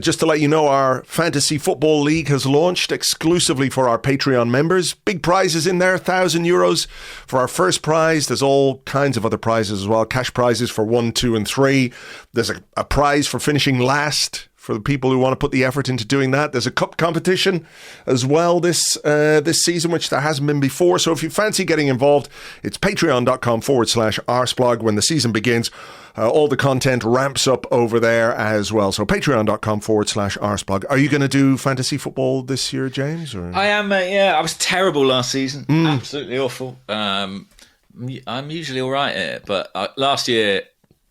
Just to let you know, our Fantasy Football League has launched exclusively for our Patreon members. Big prizes in there, €1,000 for our first prize. There's all kinds of other prizes as well. Cash prizes for 1, 2, and 3. There's a prize for finishing last for the people who want to put the effort into doing that. There's a cup competition as well this season, which there hasn't been before. So if you fancy getting involved, it's patreon.com/Arseblog. When the season begins, all the content ramps up over there as well. So patreon.com/Arseblog. Are you going to do fantasy football this year, James? Or? I am, I was terrible last season. Absolutely awful. I'm usually all right at it, but last year,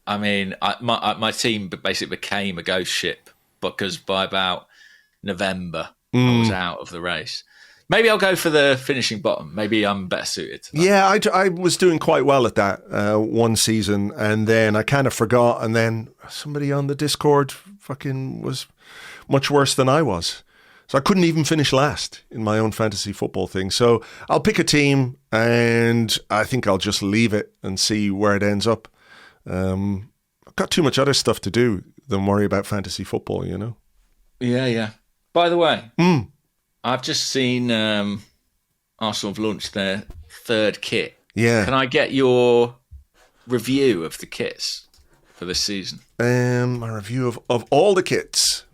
my team basically became a ghost ship because by about November, I was out of the race. Maybe I'll go for the finishing bottom. Maybe I'm better suited to that. Yeah, I was doing quite well at that one season, and then I kind of forgot, and then somebody on the Discord fucking was much worse than I was. So I couldn't even finish last in my own fantasy football thing. So I'll pick a team, and I think I'll just leave it and see where it ends up. I've got too much other stuff to do than worry about fantasy football, Yeah. By the way, I've just seen Arsenal have launched their third kit. Yeah. Can I get your review of the kits for this season? A review of all the kits.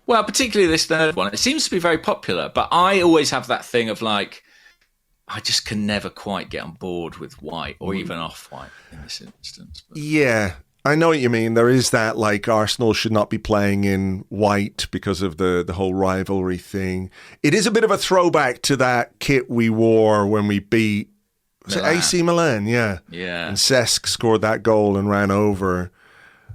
Well, particularly this third one. It seems to be very popular, but I always have that thing of I just can never quite get on board with white or even off-white in this instance. But. Yeah, I know what you mean. There is that, Arsenal should not be playing in white because of the whole rivalry thing. It is a bit of a throwback to that kit we wore when we beat AC Milan, yeah. Yeah. And Sesko scored that goal and ran over.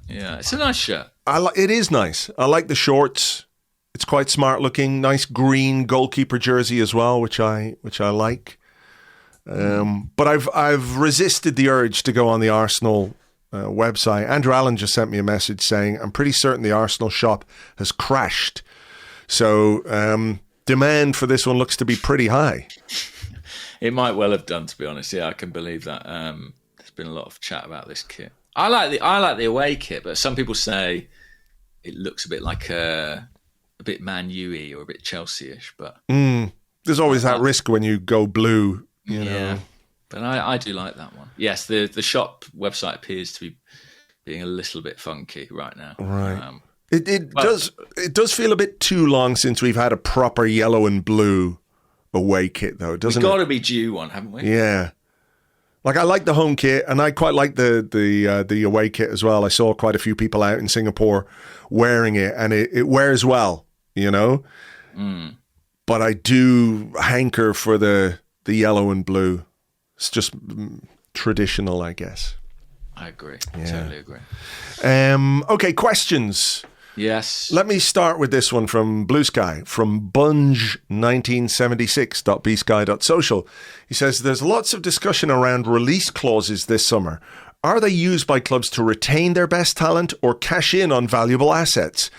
Yeah, it's a nice shirt. It is nice. I like the shorts. It's quite smart looking. Nice green goalkeeper jersey as well, which I like. But I've resisted the urge to go on the Arsenal website. Andrew Allen just sent me a message saying, I'm pretty certain the Arsenal shop has crashed. So demand for this one looks to be pretty high. It might well have done, to be honest. Yeah, I can believe that. There's been a lot of chat about this kit. I like the away kit, but some people say it looks a bit like a bit Man U-y or a bit Chelsea-ish. But there's always that risk when you go blue. You know. But I do like that one. Yes, the shop website appears to be being a little bit funky right now. Right. It does feel a bit too long since we've had a proper yellow and blue away kit, though, doesn't it? We've got to be due one, haven't we? Yeah. I like the home kit, and I quite like the away kit as well. I saw quite a few people out in Singapore wearing it, and it wears well, But I do hanker for the yellow and blue. It's just traditional, I guess. I agree. Yeah. Totally agree. Okay, questions. Yes. Let me start with this one from Blue Sky, from bunge1976.bsky.social. He says, there's lots of discussion around release clauses this summer. Are they used by clubs to retain their best talent or cash in on valuable assets?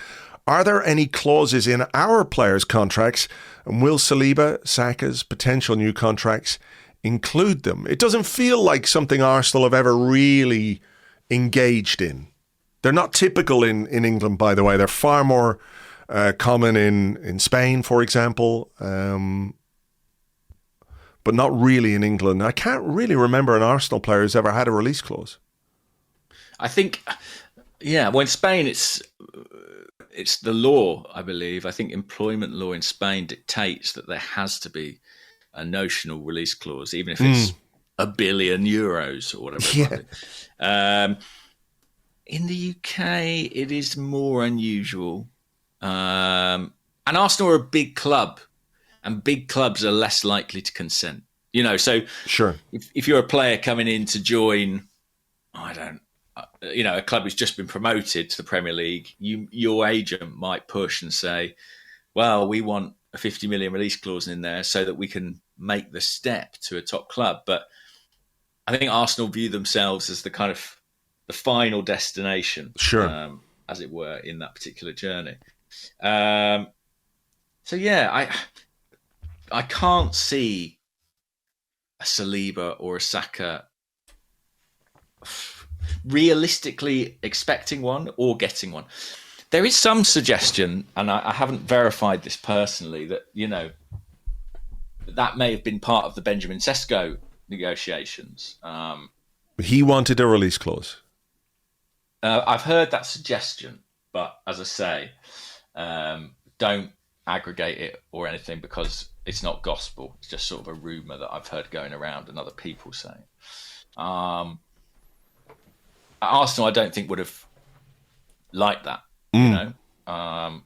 Are there any clauses in our players' contracts, and will Saliba, Saka's potential new contracts include them? It doesn't feel like something Arsenal have ever really engaged in. They're not typical in England, by the way. They're far more common in Spain, for example, but not really in England. I can't really remember an Arsenal player who's ever had a release clause. I think, well, in Spain, it's the law, I believe. I think employment law in Spain dictates that there has to be a notional release clause, even if it's €1 billion or whatever. Yeah. In the UK, it is more unusual. And Arsenal are a big club, and big clubs are less likely to consent. So sure. If you're a player coming in to join, a club who's just been promoted to the Premier League, your agent might push and say, well, we want a 50 million release clause in there so that we can make the step to a top club. But I think Arsenal view themselves as the kind of the final destination, sure, as it were, in that particular journey. I can't see a Saliba or a Saka realistically expecting one or getting one. There is some suggestion, and I haven't verified this personally, that that may have been part of the Benjamin Sesko negotiations. He wanted a release clause. I've heard that suggestion, but as I say, don't aggregate it or anything, because it's not gospel. It's just sort of a rumour that I've heard going around and other people saying. Arsenal, I don't think would have liked that. I'm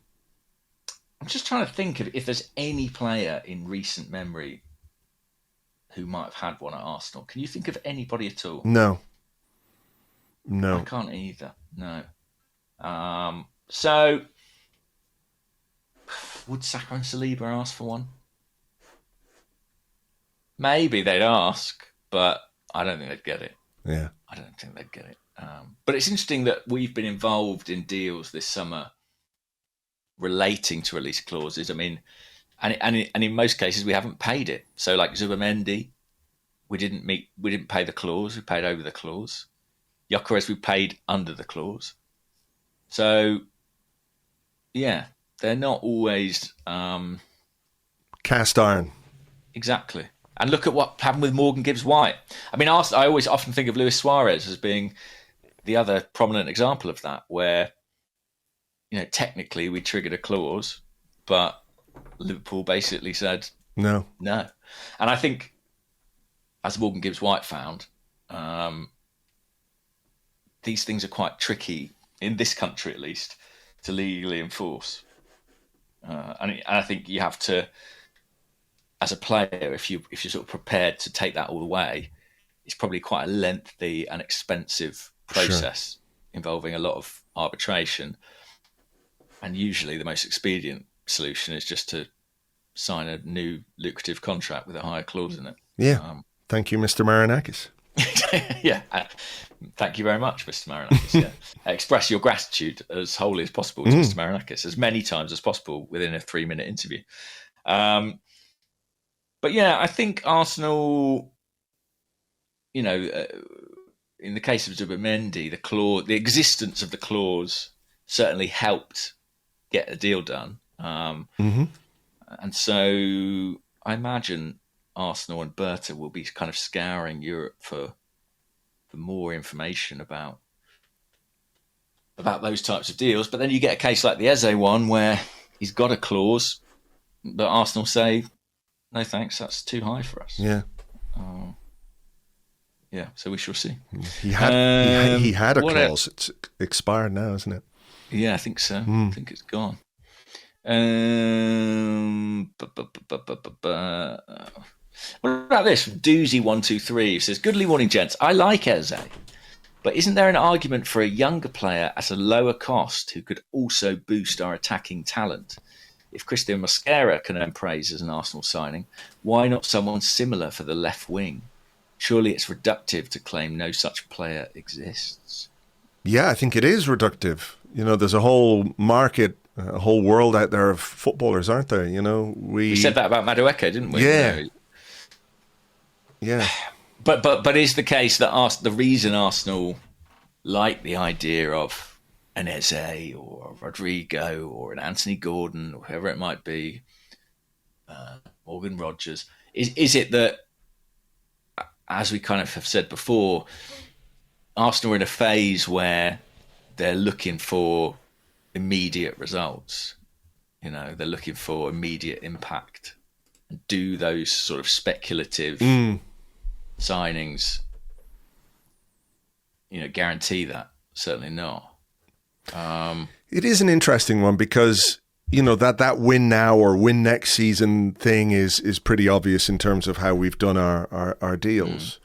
just trying to think of if there's any player in recent memory who might have had one at Arsenal. Can you think of anybody at all? No. I can't either. No. So, would Saka and Saliba ask for one? Maybe they'd ask, but I don't think they'd get it. Yeah. I don't think they'd get it. But it's interesting that we've been involved in deals this summer relating to release clauses. I mean, and in most cases we haven't paid it. So, like Zubimendi, we didn't pay the clause. We paid over the clause. Gyökeres, we paid under the clause. So, yeah, they're not always cast iron. Exactly. And look at what happened with Morgan Gibbs-White. I mean, I always often think of Luis Suarez as being the other prominent example of that, where, technically we triggered a clause, but Liverpool basically said no. And I think, as Morgan Gibbs-White found, these things are quite tricky, in this country at least, to legally enforce. And I think you have to, as a player, if you're sort of prepared to take that all the way, it's probably quite a lengthy and expensive process, involving a lot of arbitration. And usually the most expedient solution is just to sign a new lucrative contract with a higher clause in it. Yeah. Thank you, Mr. Marinakis. Yeah. Thank you very much, Mr. Marinakis. Yeah. Express your gratitude as wholly as possible to Mr. Marinakis, as many times as possible within a 3-minute interview. But yeah, I think Arsenal, in the case of Zubimendi, the existence of the clause certainly helped get a deal done. And so I imagine Arsenal and Berta will be kind of scouring Europe for more information about those types of deals. But then you get a case like the Eze one, where he's got a clause, but Arsenal say, no thanks, that's too high for us. Yeah. Yeah, so we shall see. He had a clause. It's expired now, isn't it? Yeah, I think so. I think it's gone. What about this? Doozy123 says, "Goodly morning, gents. I like Eze, but isn't there an argument for a younger player at a lower cost who could also boost our attacking talent? If Christian Mosquera can earn praise as an Arsenal signing, why not someone similar for the left wing? Surely it's reductive to claim no such player exists." Yeah, I think it is reductive. There's a whole market a whole world out there of footballers, aren't there? You know, we said that about Madueke, didn't we? Yeah, you know? Yeah. But is the case that the reason Arsenal like the idea of an Eze or a Rodrigo or an Anthony Gordon or whoever it might be, Morgan Rogers, is it that, as we kind of have said before, Arsenal are in a phase where they're looking for immediate results? You know, they're looking for immediate impact. Do those sort of speculative signings, you know, guarantee that? Certainly not. It is an interesting one because, you know, that win now or win next season thing is pretty obvious in terms of how we've done our deals.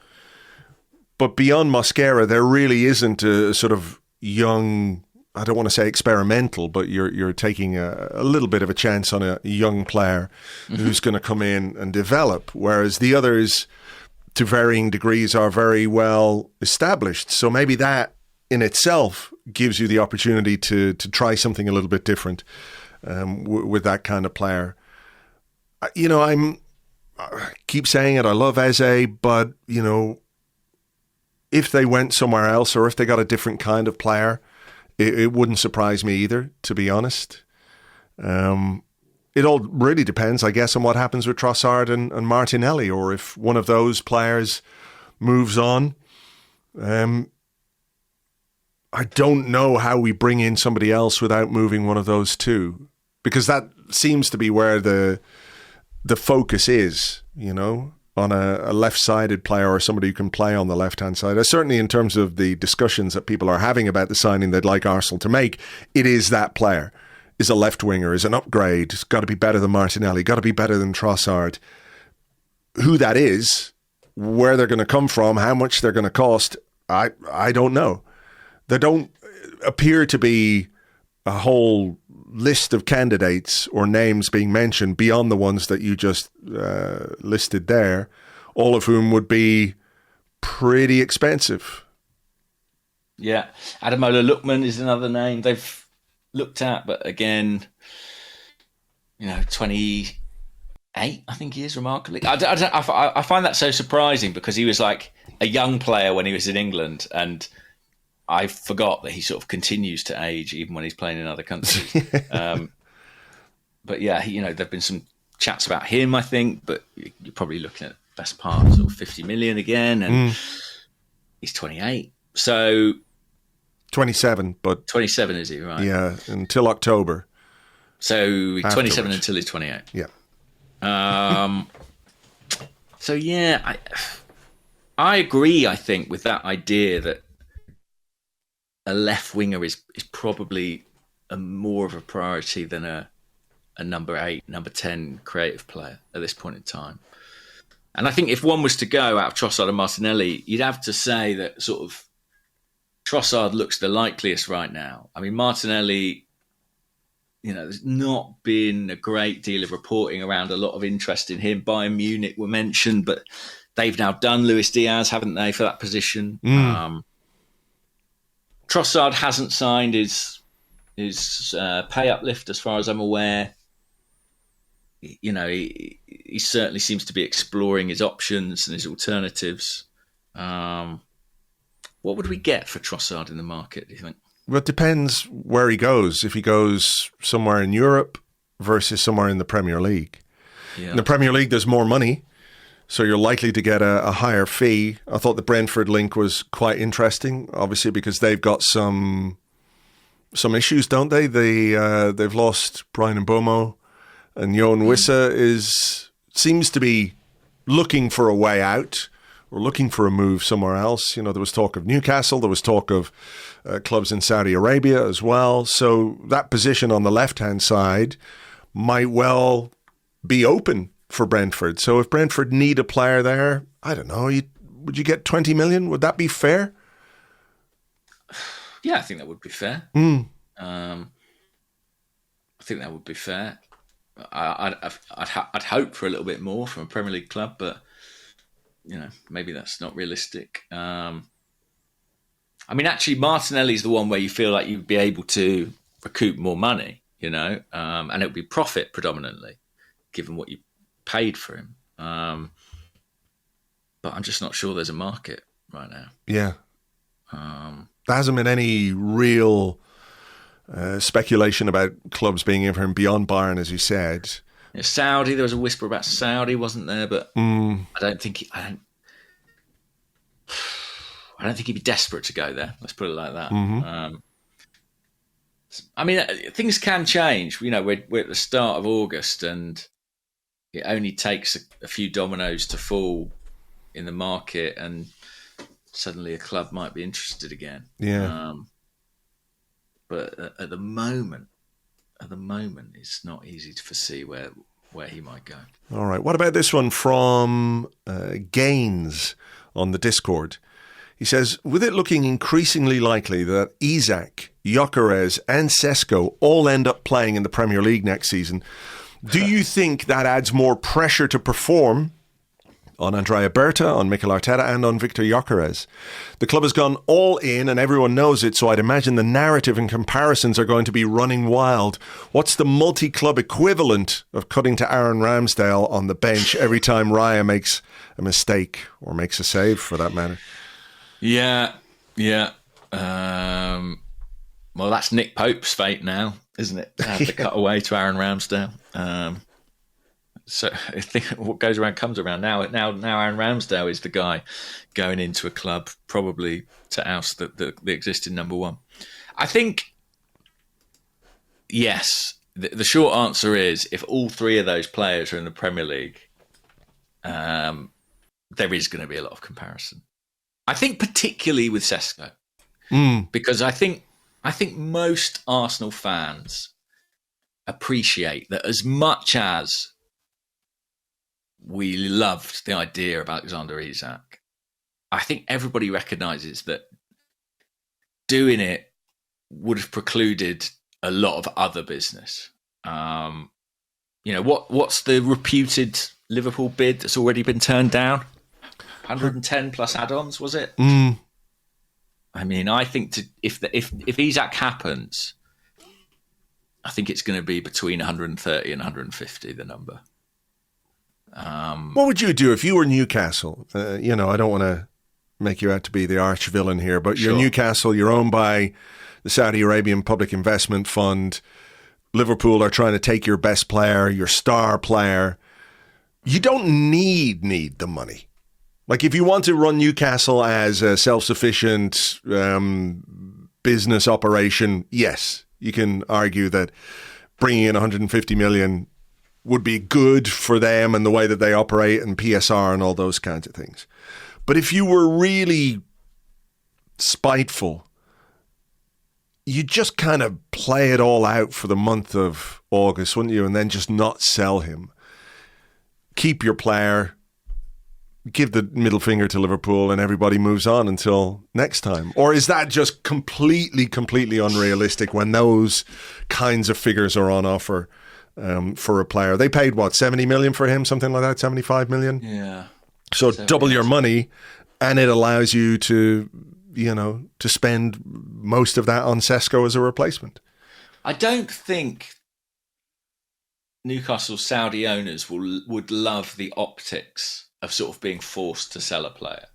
But beyond Mosquera, there really isn't a sort of young, I don't want to say experimental, but you're taking a little bit of a chance on a young player who's going to come in and develop, whereas the others, to varying degrees, are very well established. So maybe that in itself gives you the opportunity to try something a little bit different with that kind of player. You know, I keep saying it, I love Eze, but, you know, if they went somewhere else or if they got a different kind of player, it wouldn't surprise me either, to be honest. It all really depends, I guess, on what happens with Trossard and Martinelli, or if one of those players moves on. I don't know how we bring in somebody else without moving one of those two, because that seems to be where the focus is, you know, on a left-sided player or somebody who can play on the left-hand side. Certainly in terms of the discussions that people are having about the signing they'd like Arsenal to make, it is that player. Is a left winger, is an upgrade, it's got to be better than Martinelli, got to be better than Trossard. Who that is, where they're going to come from, how much they're going to cost, I don't know. There don't appear to be a whole list of candidates or names being mentioned beyond the ones that you just listed there, all of whom would be pretty expensive. Yeah. Ademola Lookman is another name they've looked at, but again, you know, 28, I think he is, remarkably. I find that so surprising because he was like a young player when he was in England, and I forgot that he sort of continues to age even when he's playing in other countries. But yeah, you know, there've been some chats about him, I think, but you're probably looking at best part of sort of 50 million again, and he's 28. So 27, but 27 is he, right? Yeah, until October. So Afterwards. 27 until he's 28. Yeah. So yeah, I agree. I think with that idea that a left winger is probably more of a priority than a number 8, number 10 creative player at this point in time. And I think if one was to go out of Trossard and Martinelli, you'd have to say that sort of Trossard looks the likeliest right now. I mean, Martinelli, you know, there's not been a great deal of reporting around a lot of interest in him. Bayern Munich were mentioned, but they've now done Luis Diaz, haven't they, for that position? Trossard hasn't signed his pay uplift, as far as I'm aware. You know, he certainly seems to be exploring his options and his alternatives. What would we get for Trossard in the market, do you think? Well, it depends where he goes. If he goes somewhere in Europe versus somewhere in the Premier League. Yeah. In the Premier League, there's more money, so you're likely to get a higher fee. I thought the Brentford link was quite interesting, obviously, because they've got some issues, don't they? They've lost Brian Mbomo, and Yoan Wissa seems to be looking for a way out, or looking for a move somewhere else. You know, there was talk of Newcastle, there was talk of clubs in Saudi Arabia as well. So that position on the left-hand side might well be open for Brentford. So if Brentford need a player there, I don't know, would you get 20 million? Would that be fair? Yeah, I think that would be fair. I think that would be fair. I'd hope for a little bit more from a Premier League club, but you know, maybe that's not realistic. I mean, actually, Martinelli's the one where you feel like you'd be able to recoup more money. and it would be profit predominantly, given what you paid for him. But I'm just not sure there's a market right now. Yeah. There hasn't been any real speculation about clubs being in for him beyond Bayern, as you said. Saudi, there was a whisper about Saudi, wasn't there? But I don't think he'd be desperate to go there. Let's put it like that. Mm-hmm. I mean, things can change. We're at the start of August, and it only takes a few dominoes to fall in the market, and suddenly a club might be interested again. Yeah. But at the moment, it's not easy to foresee where he might go. All right. What about this one from Gaines on the Discord? He says, with it looking increasingly likely that Isak, Gyökeres and Sesko all end up playing in the Premier League next season, do you think that adds more pressure to perform on Andrea Berta, on Mikel Arteta and on Viktor Gyokeres? The club has gone all in and everyone knows it, so I'd imagine the narrative and comparisons are going to be running wild. What's the multi-club equivalent of cutting to Aaron Ramsdale on the bench every time Raya makes a mistake or makes a save, for that matter? Yeah. Well, that's Nick Pope's fate now, isn't it? To have to cut away to Aaron Ramsdale. So I think what goes around comes around. Now Aaron Ramsdale is the guy going into a club probably to oust the existing number one. I think, yes, the short answer is if all three of those players are in the Premier League, there is going to be a lot of comparison. I think particularly with Sesko, because I think most Arsenal fans appreciate that as much as we loved the idea of Alexander Isak, I think everybody recognises that doing it would have precluded a lot of other business. What's the reputed Liverpool bid that's already been turned down? 110 plus add-ons, was it? I mean, I think if Isak happens, I think it's going to be between 130 and 150, the number. What would you do if you were Newcastle? I don't want to make you out to be the arch villain here, but you're Newcastle, you're owned by the Saudi Arabian Public Investment Fund. Liverpool are trying to take your best player, your star player. You don't need the money. Like, if you want to run Newcastle as a self-sufficient business operation, yes, you can argue that bringing in 150 million would be good for them and the way that they operate and PSR and all those kinds of things. But if you were really spiteful, you just kind of play it all out for the month of August, wouldn't you? And then just not sell him. Keep your player, give the middle finger to Liverpool, and everybody moves on until next time. Or is that just completely unrealistic when those kinds of figures are on offer for a player? They paid, 70 million for him, something like that, 75 million? Yeah. So double your money, and it allows you to, to spend most of that on Sesko as a replacement. I don't think Newcastle Saudi owners would love the optics of sort of being forced to sell a player.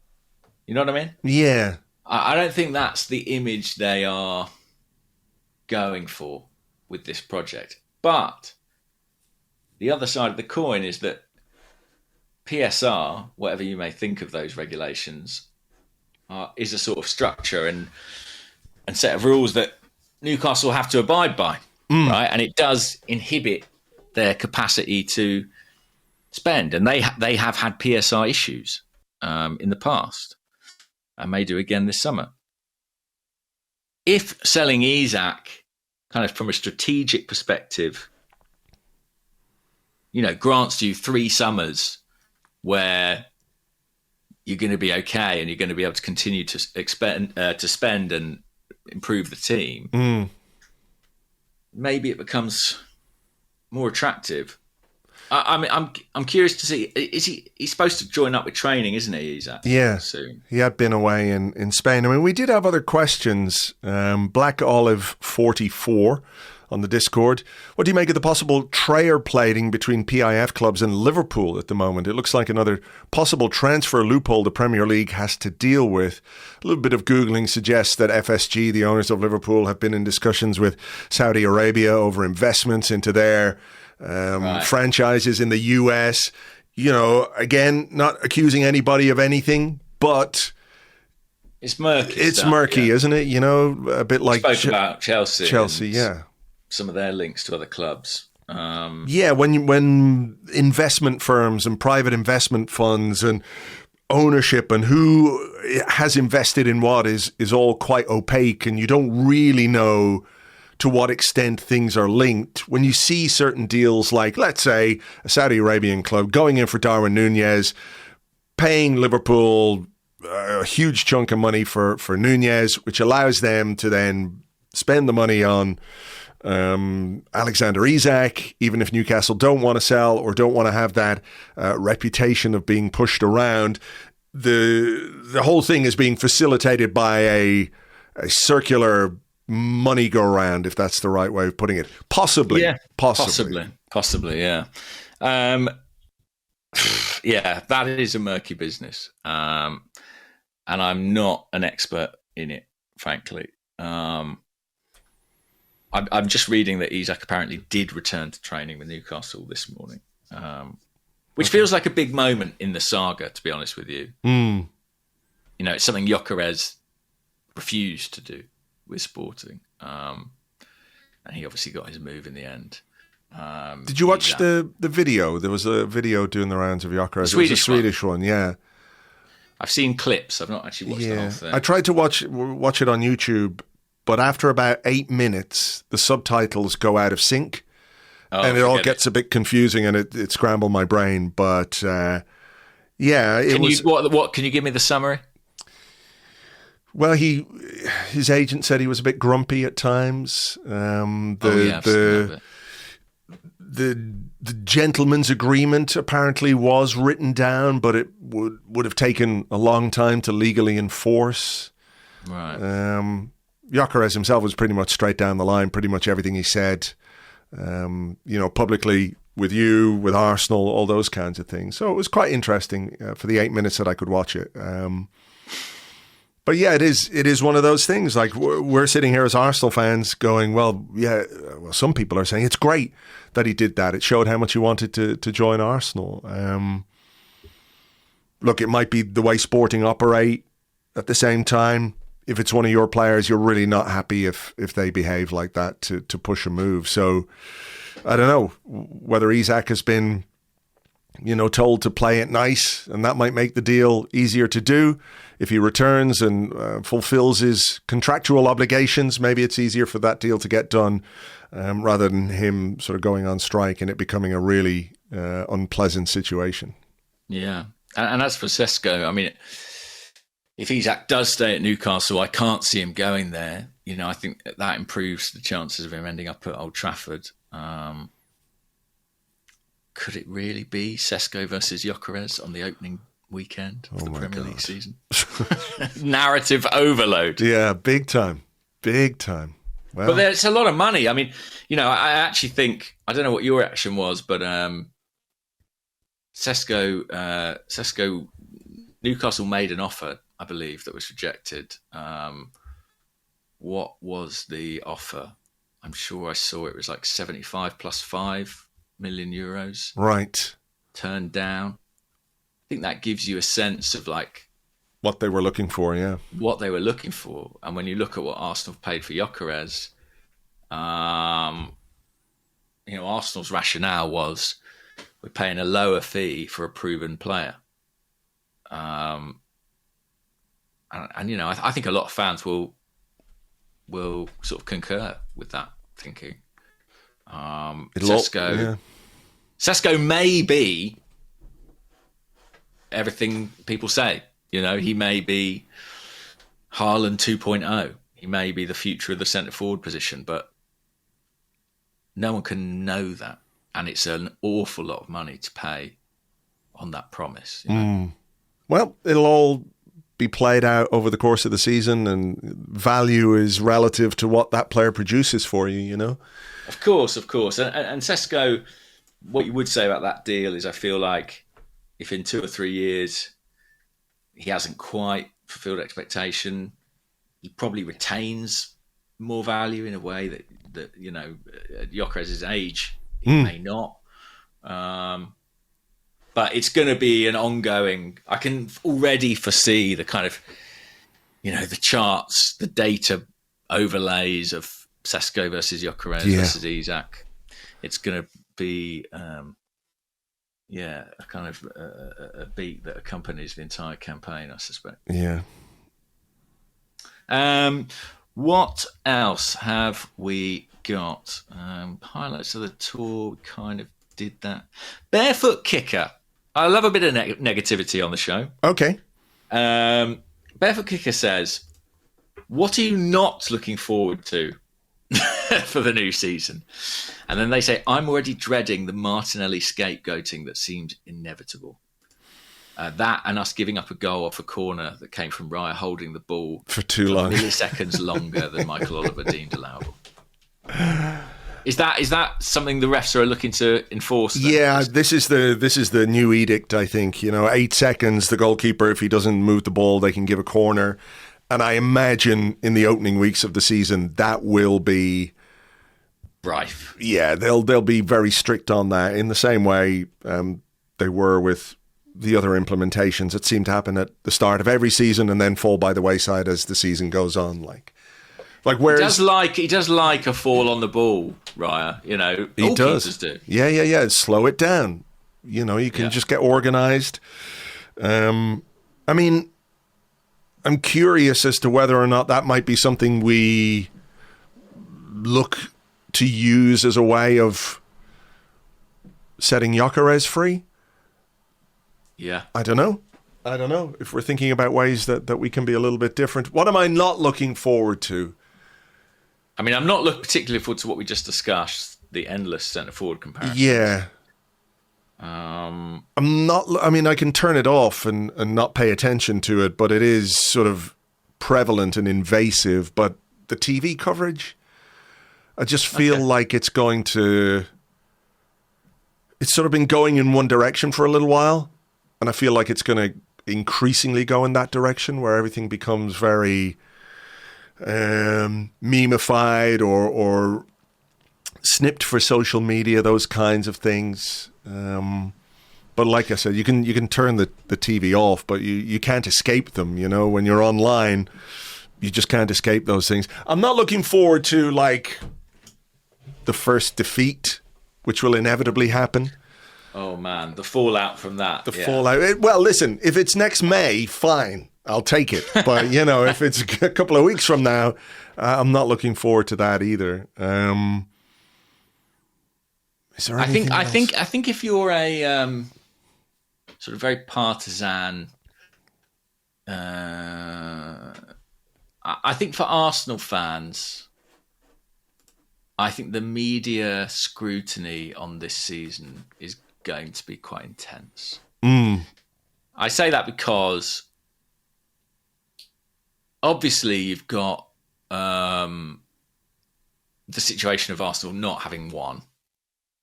You know what I mean? Yeah. I don't think that's the image they are going for with this project. But the other side of the coin is that PSR, whatever you may think of those regulations, is a sort of structure and set of rules that Newcastle have to abide by, right? And it does inhibit their capacity to spend, and they have had PSR issues in the past, and may do again this summer. If selling Isak, kind of from a strategic perspective, grants you 3 summers where you're going to be okay and you're going to be able to continue to spend and improve the team, maybe it becomes more attractive. I mean, I'm curious to see. He's supposed to join up with training, isn't he? Isak? Yeah, soon. He had been away in Spain. I mean, we did have other questions. Black Olive 44 on the Discord. What do you make of the possible trayer plating between PIF clubs and Liverpool at the moment? It looks like another possible transfer loophole the Premier League has to deal with. A little bit of Googling suggests that FSG, the owners of Liverpool, have been in discussions with Saudi Arabia over investments into their franchises in the US. You know, again, not accusing anybody of anything, but it's murky. It's murky, isn't it? You know, a bit like spoke about Chelsea. Chelsea, yeah. Some of their links to other clubs. When investment firms and private investment funds and ownership and who has invested in what is all quite opaque, and you don't really know to what extent things are linked. When you see certain deals like, let's say, a Saudi Arabian club going in for Darwin Núñez, paying Liverpool a huge chunk of money for Núñez, which allows them to then spend the money on Alexander Isak, even if Newcastle don't want to sell or don't want to have that reputation of being pushed around. The whole thing is being facilitated by a circular money go round, if that's the right way of putting it. Possibly, yeah. Possibly, yeah. Yeah, that is a murky business. And I'm not an expert in it, frankly. I'm just reading that Isak apparently did return to training with Newcastle this morning, which feels like a big moment in the saga, to be honest with you. You know, it's something Gyökeres refused to do with Sporting. And he obviously got his move in the end. Did you watch the video? There was a video doing the rounds of Gyökeres. It was a Swedish one, yeah. I've seen clips. I've not actually watched the whole thing. I tried to watch it on YouTube, but after about 8 minutes, the subtitles go out of sync, and it all gets a bit confusing, and it scrambled my brain. But What can you give me the summary? Well, his agent said he was a bit grumpy at times. The gentleman's agreement apparently was written down, but it would have taken a long time to legally enforce. Right. Gyökeres himself was pretty much straight down the line. Pretty much everything he said, publicly with you, with Arsenal, all those kinds of things. So it was quite interesting for the 8 minutes that I could watch it. But yeah, it is one of those things. Like, we're sitting here as Arsenal fans going, well, some people are saying it's great that he did that. It showed how much he wanted to join Arsenal. Look, it might be the way Sporting operate. At the same time, if it's one of your players, you're really not happy if they behave like that to push a move. So I don't know whether Isak has been, told to play it nice, and that might make the deal easier to do. If he returns and fulfills his contractual obligations, maybe it's easier for that deal to get done rather than him sort of going on strike and it becoming a really unpleasant situation. Yeah. And as for Sesko, I mean, if Isak does stay at Newcastle, I can't see him going there. I think that improves the chances of him ending up at Old Trafford. Could it really be Sesko versus Gyökeres on the opening weekend of the Premier League season? Narrative overload. Yeah, big time. Well, but there's a lot of money. I mean, I actually think, I don't know what your reaction was, but Sesko, Newcastle made an offer, I believe, that was rejected. What was the offer? I'm sure I saw it was like 75 plus 5 million euros. Right. Turned down. I think that gives you a sense of like what they were looking for, yeah. What they were looking for. And when you look at what Arsenal paid for Gyökeres, Arsenal's rationale was we're paying a lower fee for a proven player. I think a lot of fans will sort of concur with that thinking. Sesko may be everything people say. He may be Haaland 2.0. He may be the future of the centre forward position, but no one can know that. And it's an awful lot of money to pay on that promise. Well, it'll all be played out over the course of the season, and value is relative to what that player produces for you, you know? Of course. And Sesko, what you would say about that deal is I feel like if in 2 or 3 years he hasn't quite fulfilled expectation, he probably retains more value in a way that you know, at Gyökeres' age, he may not. But it's going to be an ongoing. I can already foresee the kind of, you know, the charts, the data overlays of Sesko versus Gyökeres versus Isak. It's going to be, a kind of a beat that accompanies the entire campaign, I suspect. Yeah. What else have we got? Highlights of the tour. We kind of did that. Barefoot Kicker. I love a bit of negativity on the show. Okay. Barefoot Kicker says, what are you not looking forward to for the new season? And then they say, I'm already dreading the Martinelli scapegoating that seemed inevitable. That and us giving up a goal off a corner that came from Raya holding the ball for too long, milliseconds longer than Michael Oliver deemed allowable. Is that something the refs are looking to enforce? Then? Yeah, this is the new edict, I think. You know, 8 seconds, the goalkeeper, if he doesn't move the ball, they can give a corner. And I imagine in the opening weeks of the season, that will be rife. Yeah, they'll be very strict on that in the same way they were with the other implementations that seem to happen at the start of every season and then fall by the wayside as the season goes on. Like whereas he does like a fall on the ball, Raya. You know, he does. Keepers do. Yeah. Slow it down. You know, you can just get organised. I mean, I'm curious as to whether or not that might be something we look to use as a way of setting Gyökeres free. Yeah. I don't know if we're thinking about ways that we can be a little bit different. What am I not looking forward to? I mean, I'm not looking particularly forward to what we just discussed, the endless centre-forward comparison. Yeah. I'm not. I mean, I can turn it off and not pay attention to it, but it is sort of prevalent and invasive. But the TV coverage, I just feel like it's going to. It's sort of been going in one direction for a little while, and I feel like it's going to increasingly go in that direction, where everything becomes very memeified or snipped for social media, those kinds of things. But like I said, you can turn the TV off, but you can't escape them. You know, when you're online, you just can't escape those things. I'm not looking forward to like the first defeat, which will inevitably happen. Oh man, the fallout from that. Fallout. Well, listen, if it's next May, fine, I'll take it. But you know, if it's a couple of weeks from now, I'm not looking forward to that either. Is there anything else? I think if you're a sort of very partisan, I think for Arsenal fans, I think the media scrutiny on this season is going to be quite intense. I say that because obviously you've got the situation of Arsenal not having won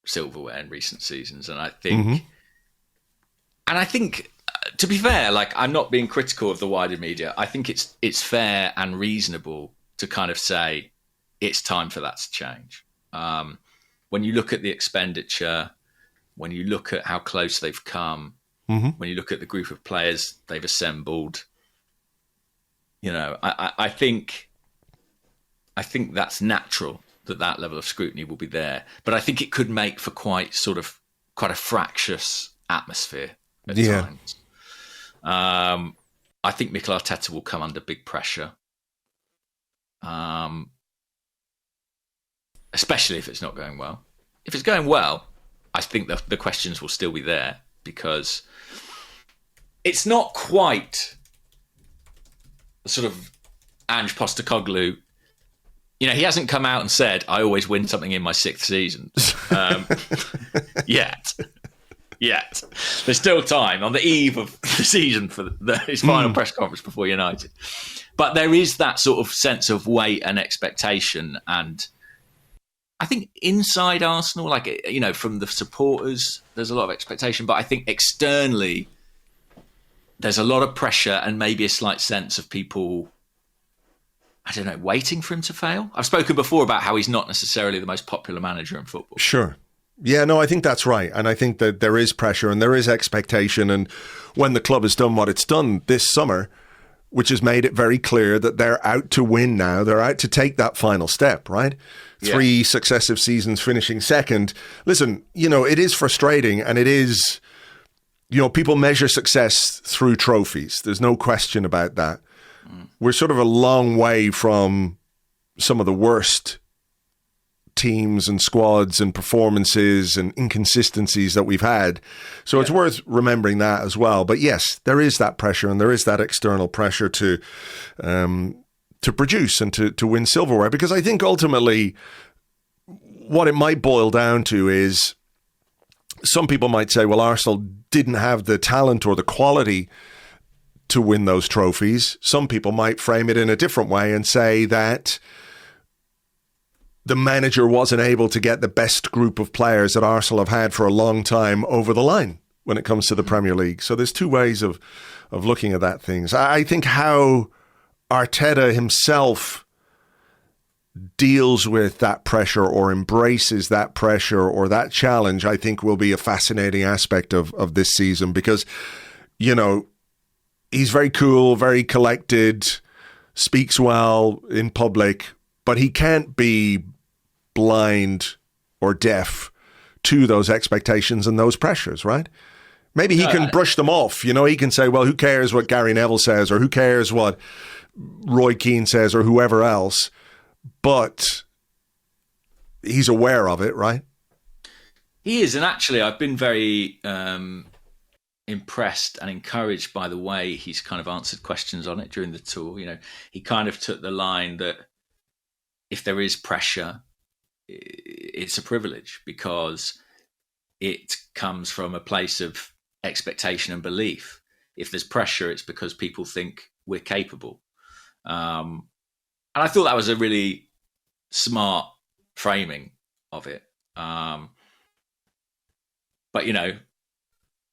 silverware in recent seasons, and I think, to be fair, like I'm not being critical of the wider media. I think it's fair and reasonable to kind of say it's time for that to change. When you look at the expenditure, when you look at how close they've come, when you look at the group of players they've assembled, you know, I think that's natural that level of scrutiny will be there. But I think it could make for quite a fractious atmosphere at times. I think Mikel Arteta will come under big pressure. Especially if it's not going well. If it's going well, I think the questions will still be there, because it's not quite sort of Ange Postecoglou. You know, he hasn't come out and said, I always win something in my 6th season yet. yet. There's still time on the eve of the season for his final press conference before United. But there is that sort of sense of weight and expectation. And I think inside Arsenal, like, you know, from the supporters, there's a lot of expectation. But I think externally, there's a lot of pressure and maybe a slight sense of people, I don't know, waiting for him to fail. I've spoken before about how he's not necessarily the most popular manager in football. Sure. Yeah, no, I think that's right. And I think that there is pressure and there is expectation. And when the club has done what it's done this summer, which has made it very clear that they're out to win now, they're out to take that final step, right? Yeah. 3 successive seasons finishing second. Listen, you know, it is frustrating, and it is, you know, people measure success through trophies. There's no question about that. We're sort of a long way from some of the worst teams and squads and performances and inconsistencies that we've had. So it's worth remembering that as well. But yes, there is that pressure, and there is that external pressure to produce and to win silverware. Because I think ultimately what it might boil down to is, some people might say, well, Arsenal didn't have the talent or the quality to win those trophies. Some people might frame it in a different way and say that the manager wasn't able to get the best group of players that Arsenal have had for a long time over the line when it comes to the Premier League. So there's 2 ways of looking at that things. I think how Arteta himself deals with that pressure or embraces that pressure or that challenge, I think will be a fascinating aspect of this season, because, you know, he's very cool, very collected, speaks well in public, but he can't be blind or deaf to those expectations and those pressures, right? Maybe he can brush them off. You know, he can say, well, who cares what Gary Neville says, or who cares what Roy Keane says, or whoever else? But he's aware of it, right? He is. And actually, I've been very impressed and encouraged by the way he's kind of answered questions on it during the tour. You know, he kind of took the line that if there is pressure, it's a privilege, because it comes from a place of expectation and belief. If there's pressure, it's because people think we're capable. And I thought that was a really smart framing of it. But, you know,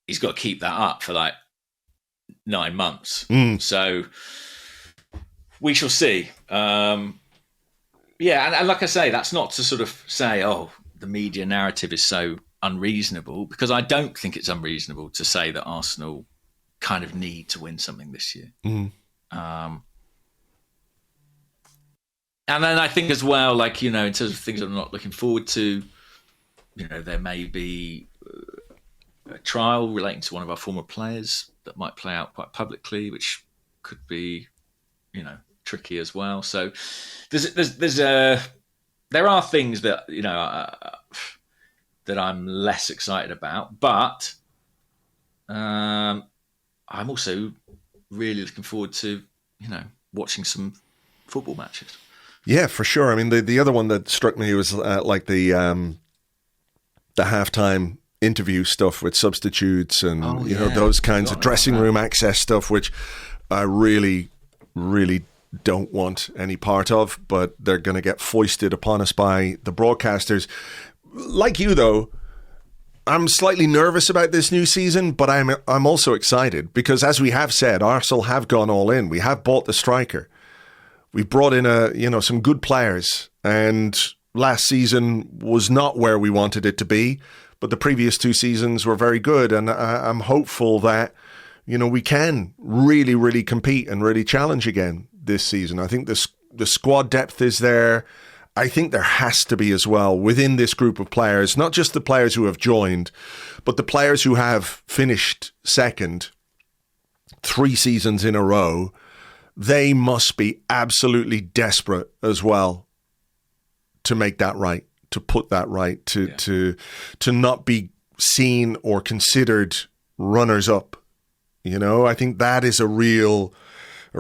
he's got to keep that up for like 9 months. So we shall see. Yeah, and like I say, that's not to sort of say, oh, the media narrative is so unreasonable, because I don't think it's unreasonable to say that Arsenal kind of need to win something this year. And then I think as well, like, you know, in terms of things I'm not looking forward to, you know, there may be a trial relating to one of our former players that might play out quite publicly, which could be, you know, tricky as well. So there are things that, you know, that I'm less excited about, but I'm also really looking forward to, you know, watching some football matches. Yeah, for sure. I mean, the other one that struck me was like the halftime interview stuff with substitutes and you know, those kinds of dressing room access stuff, which I really, really don't want any part of, but they're going to get foisted upon us by the broadcasters. Like you, though, I'm slightly nervous about this new season, but I'm also excited because, as we have said, Arsenal have gone all in. We have bought the striker. We've brought in some good players, and last season was not where we wanted it to be, but the previous 2 seasons were very good, and I'm hopeful that, you know, we can really, really compete and really challenge again this season. I think the squad depth is there. I think there has to be as well within this group of players, not just the players who have joined, but the players who have finished second 3 seasons in a row. They must be absolutely desperate as well to make that right, to put that right, to not be seen or considered runners up. You know, I think that is a real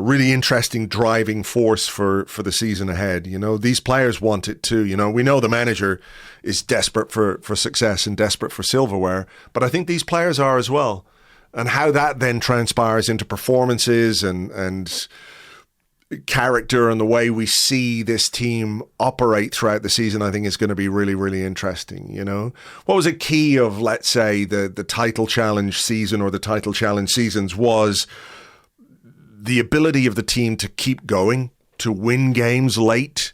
really interesting driving force for the season ahead. You know, these players want it too. You know, we know the manager is desperate for success and desperate for silverware, but I think these players are as well. And how that then transpires into performances and character and the way we see this team operate throughout the season, I think is going to be really, really interesting. You know, what was a key of, let's say, the title challenge season or the title challenge seasons was the ability of the team to keep going, to win games late.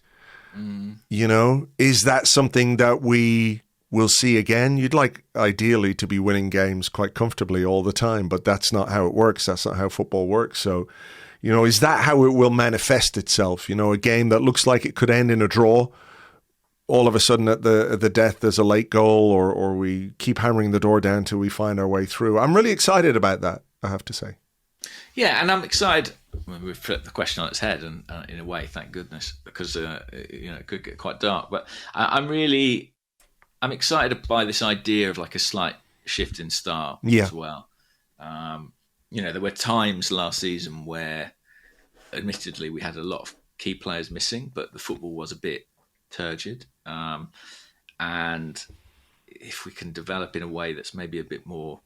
You know, is that something that we will see again? You'd like ideally to be winning games quite comfortably all the time, but that's not how it works. That's not how football works. So, you know, is that how it will manifest itself? You know, a game that looks like it could end in a draw, all of a sudden at the death there's a late goal, or we keep hammering the door down till we find our way through. I'm really excited about that, I have to say. Yeah, and I'm excited. I mean, we've flipped the question on its head, and in a way, thank goodness, because you know, it could get quite dark. But I'm excited by this idea of like a slight shift in style as well. You know, there were times last season where, admittedly, we had a lot of key players missing, but the football was a bit turgid. And if we can develop in a way that's maybe a bit more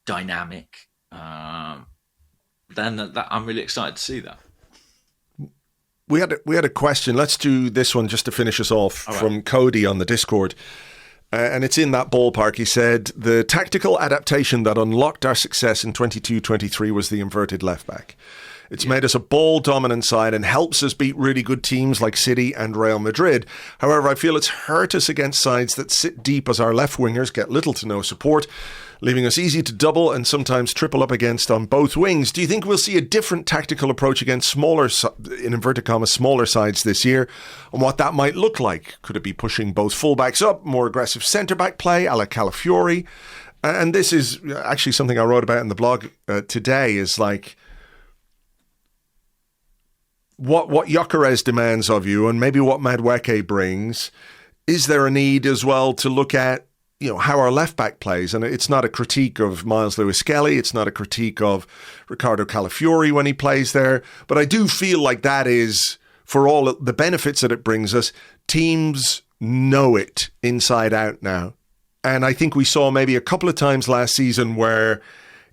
dynamic, then I'm really excited to see that. We had a question. Let's do this one just to finish us off from Cody on the Discord. And it's in that ballpark. He said, the tactical adaptation that unlocked our success in 22-23 was the inverted left back. It's made us a ball-dominant side and helps us beat really good teams like City and Real Madrid. However, I feel it's hurt us against sides that sit deep as our left wingers get little to no support, leaving us easy to double and sometimes triple up against on both wings. Do you think we'll see a different tactical approach against smaller, in inverted commas, smaller sides this year, and what that might look like? Could it be pushing both fullbacks up, more aggressive centre-back play a la Calafiori? And this is actually something I wrote about in the blog today, is like, what Gyökeres demands of you, and maybe what Madueke brings. Is there a need as well to look at, you know, how our left back plays? And it's not a critique of Miles Lewis-Skelly. It's not a critique of Ricardo Calafiori when he plays there. But I do feel like that is, for all the benefits that it brings us, teams know it inside out now. And I think we saw maybe a couple of times last season where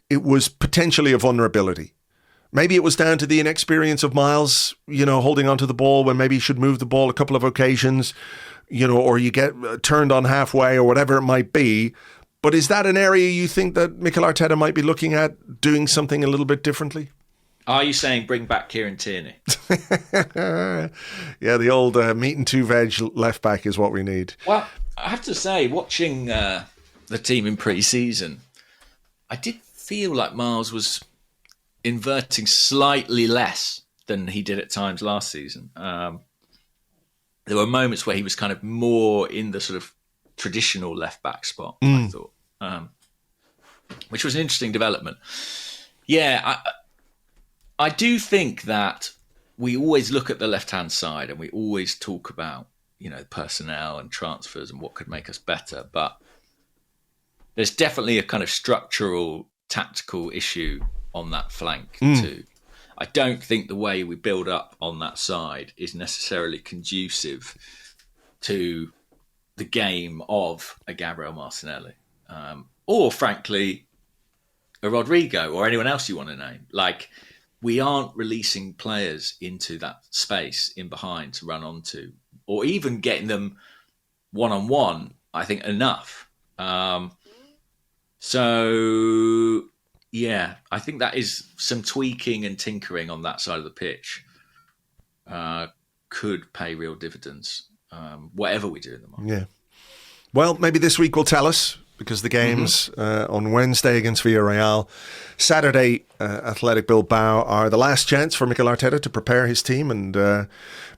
it was potentially a vulnerability. Maybe it was down to the inexperience of Miles, you know, holding onto the ball when maybe he should move the ball a couple of occasions, you know, or you get turned on halfway or whatever it might be. But is that an area you think that Mikel Arteta might be looking at doing something a little bit differently? Are you saying bring back Kieran Tierney? Yeah, the old meat and two veg left back is what we need. Well, I have to say, watching the team in pre-season, I did feel like Miles was inverting slightly less than he did at times last season. There were moments where he was kind of more in the sort of traditional left back spot, I thought, which was an interesting development. Yeah, I do think that we always look at the left-hand side and we always talk about, you know, personnel and transfers and what could make us better. But there's definitely a kind of structural, tactical issue on that flank too. I don't think the way we build up on that side is necessarily conducive to the game of a Gabriel Martinelli, or frankly, a Rodrigo or anyone else you want to name. Like, we aren't releasing players into that space in behind to run onto, or even getting them one-on-one, I think, enough. So, yeah, I think that is some tweaking and tinkering on that side of the pitch could pay real dividends, whatever we do in the market. Yeah. Well, maybe this week will tell us, because the games on Wednesday against Villarreal, Saturday Athletic Bilbao are the last chance for Mikel Arteta to prepare his team and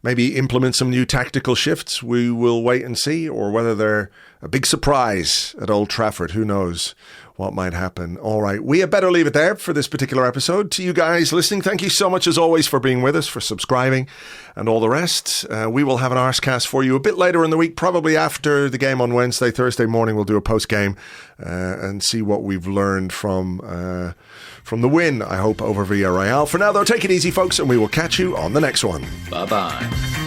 maybe implement some new tactical shifts. We will wait and see, or whether they're a big surprise at Old Trafford. Who knows what might happen? All right, we had better leave it there for this particular episode. To you guys listening, thank you so much as always for being with us, for subscribing and all the rest. We will have an Arsecast for you a bit later in the week, probably after the game on Wednesday. Thursday morning we'll do a post-game and see what we've learned from the win, I hope, over Villarreal. For now, though, take it easy, folks, and we will catch you on the next one. Bye-bye.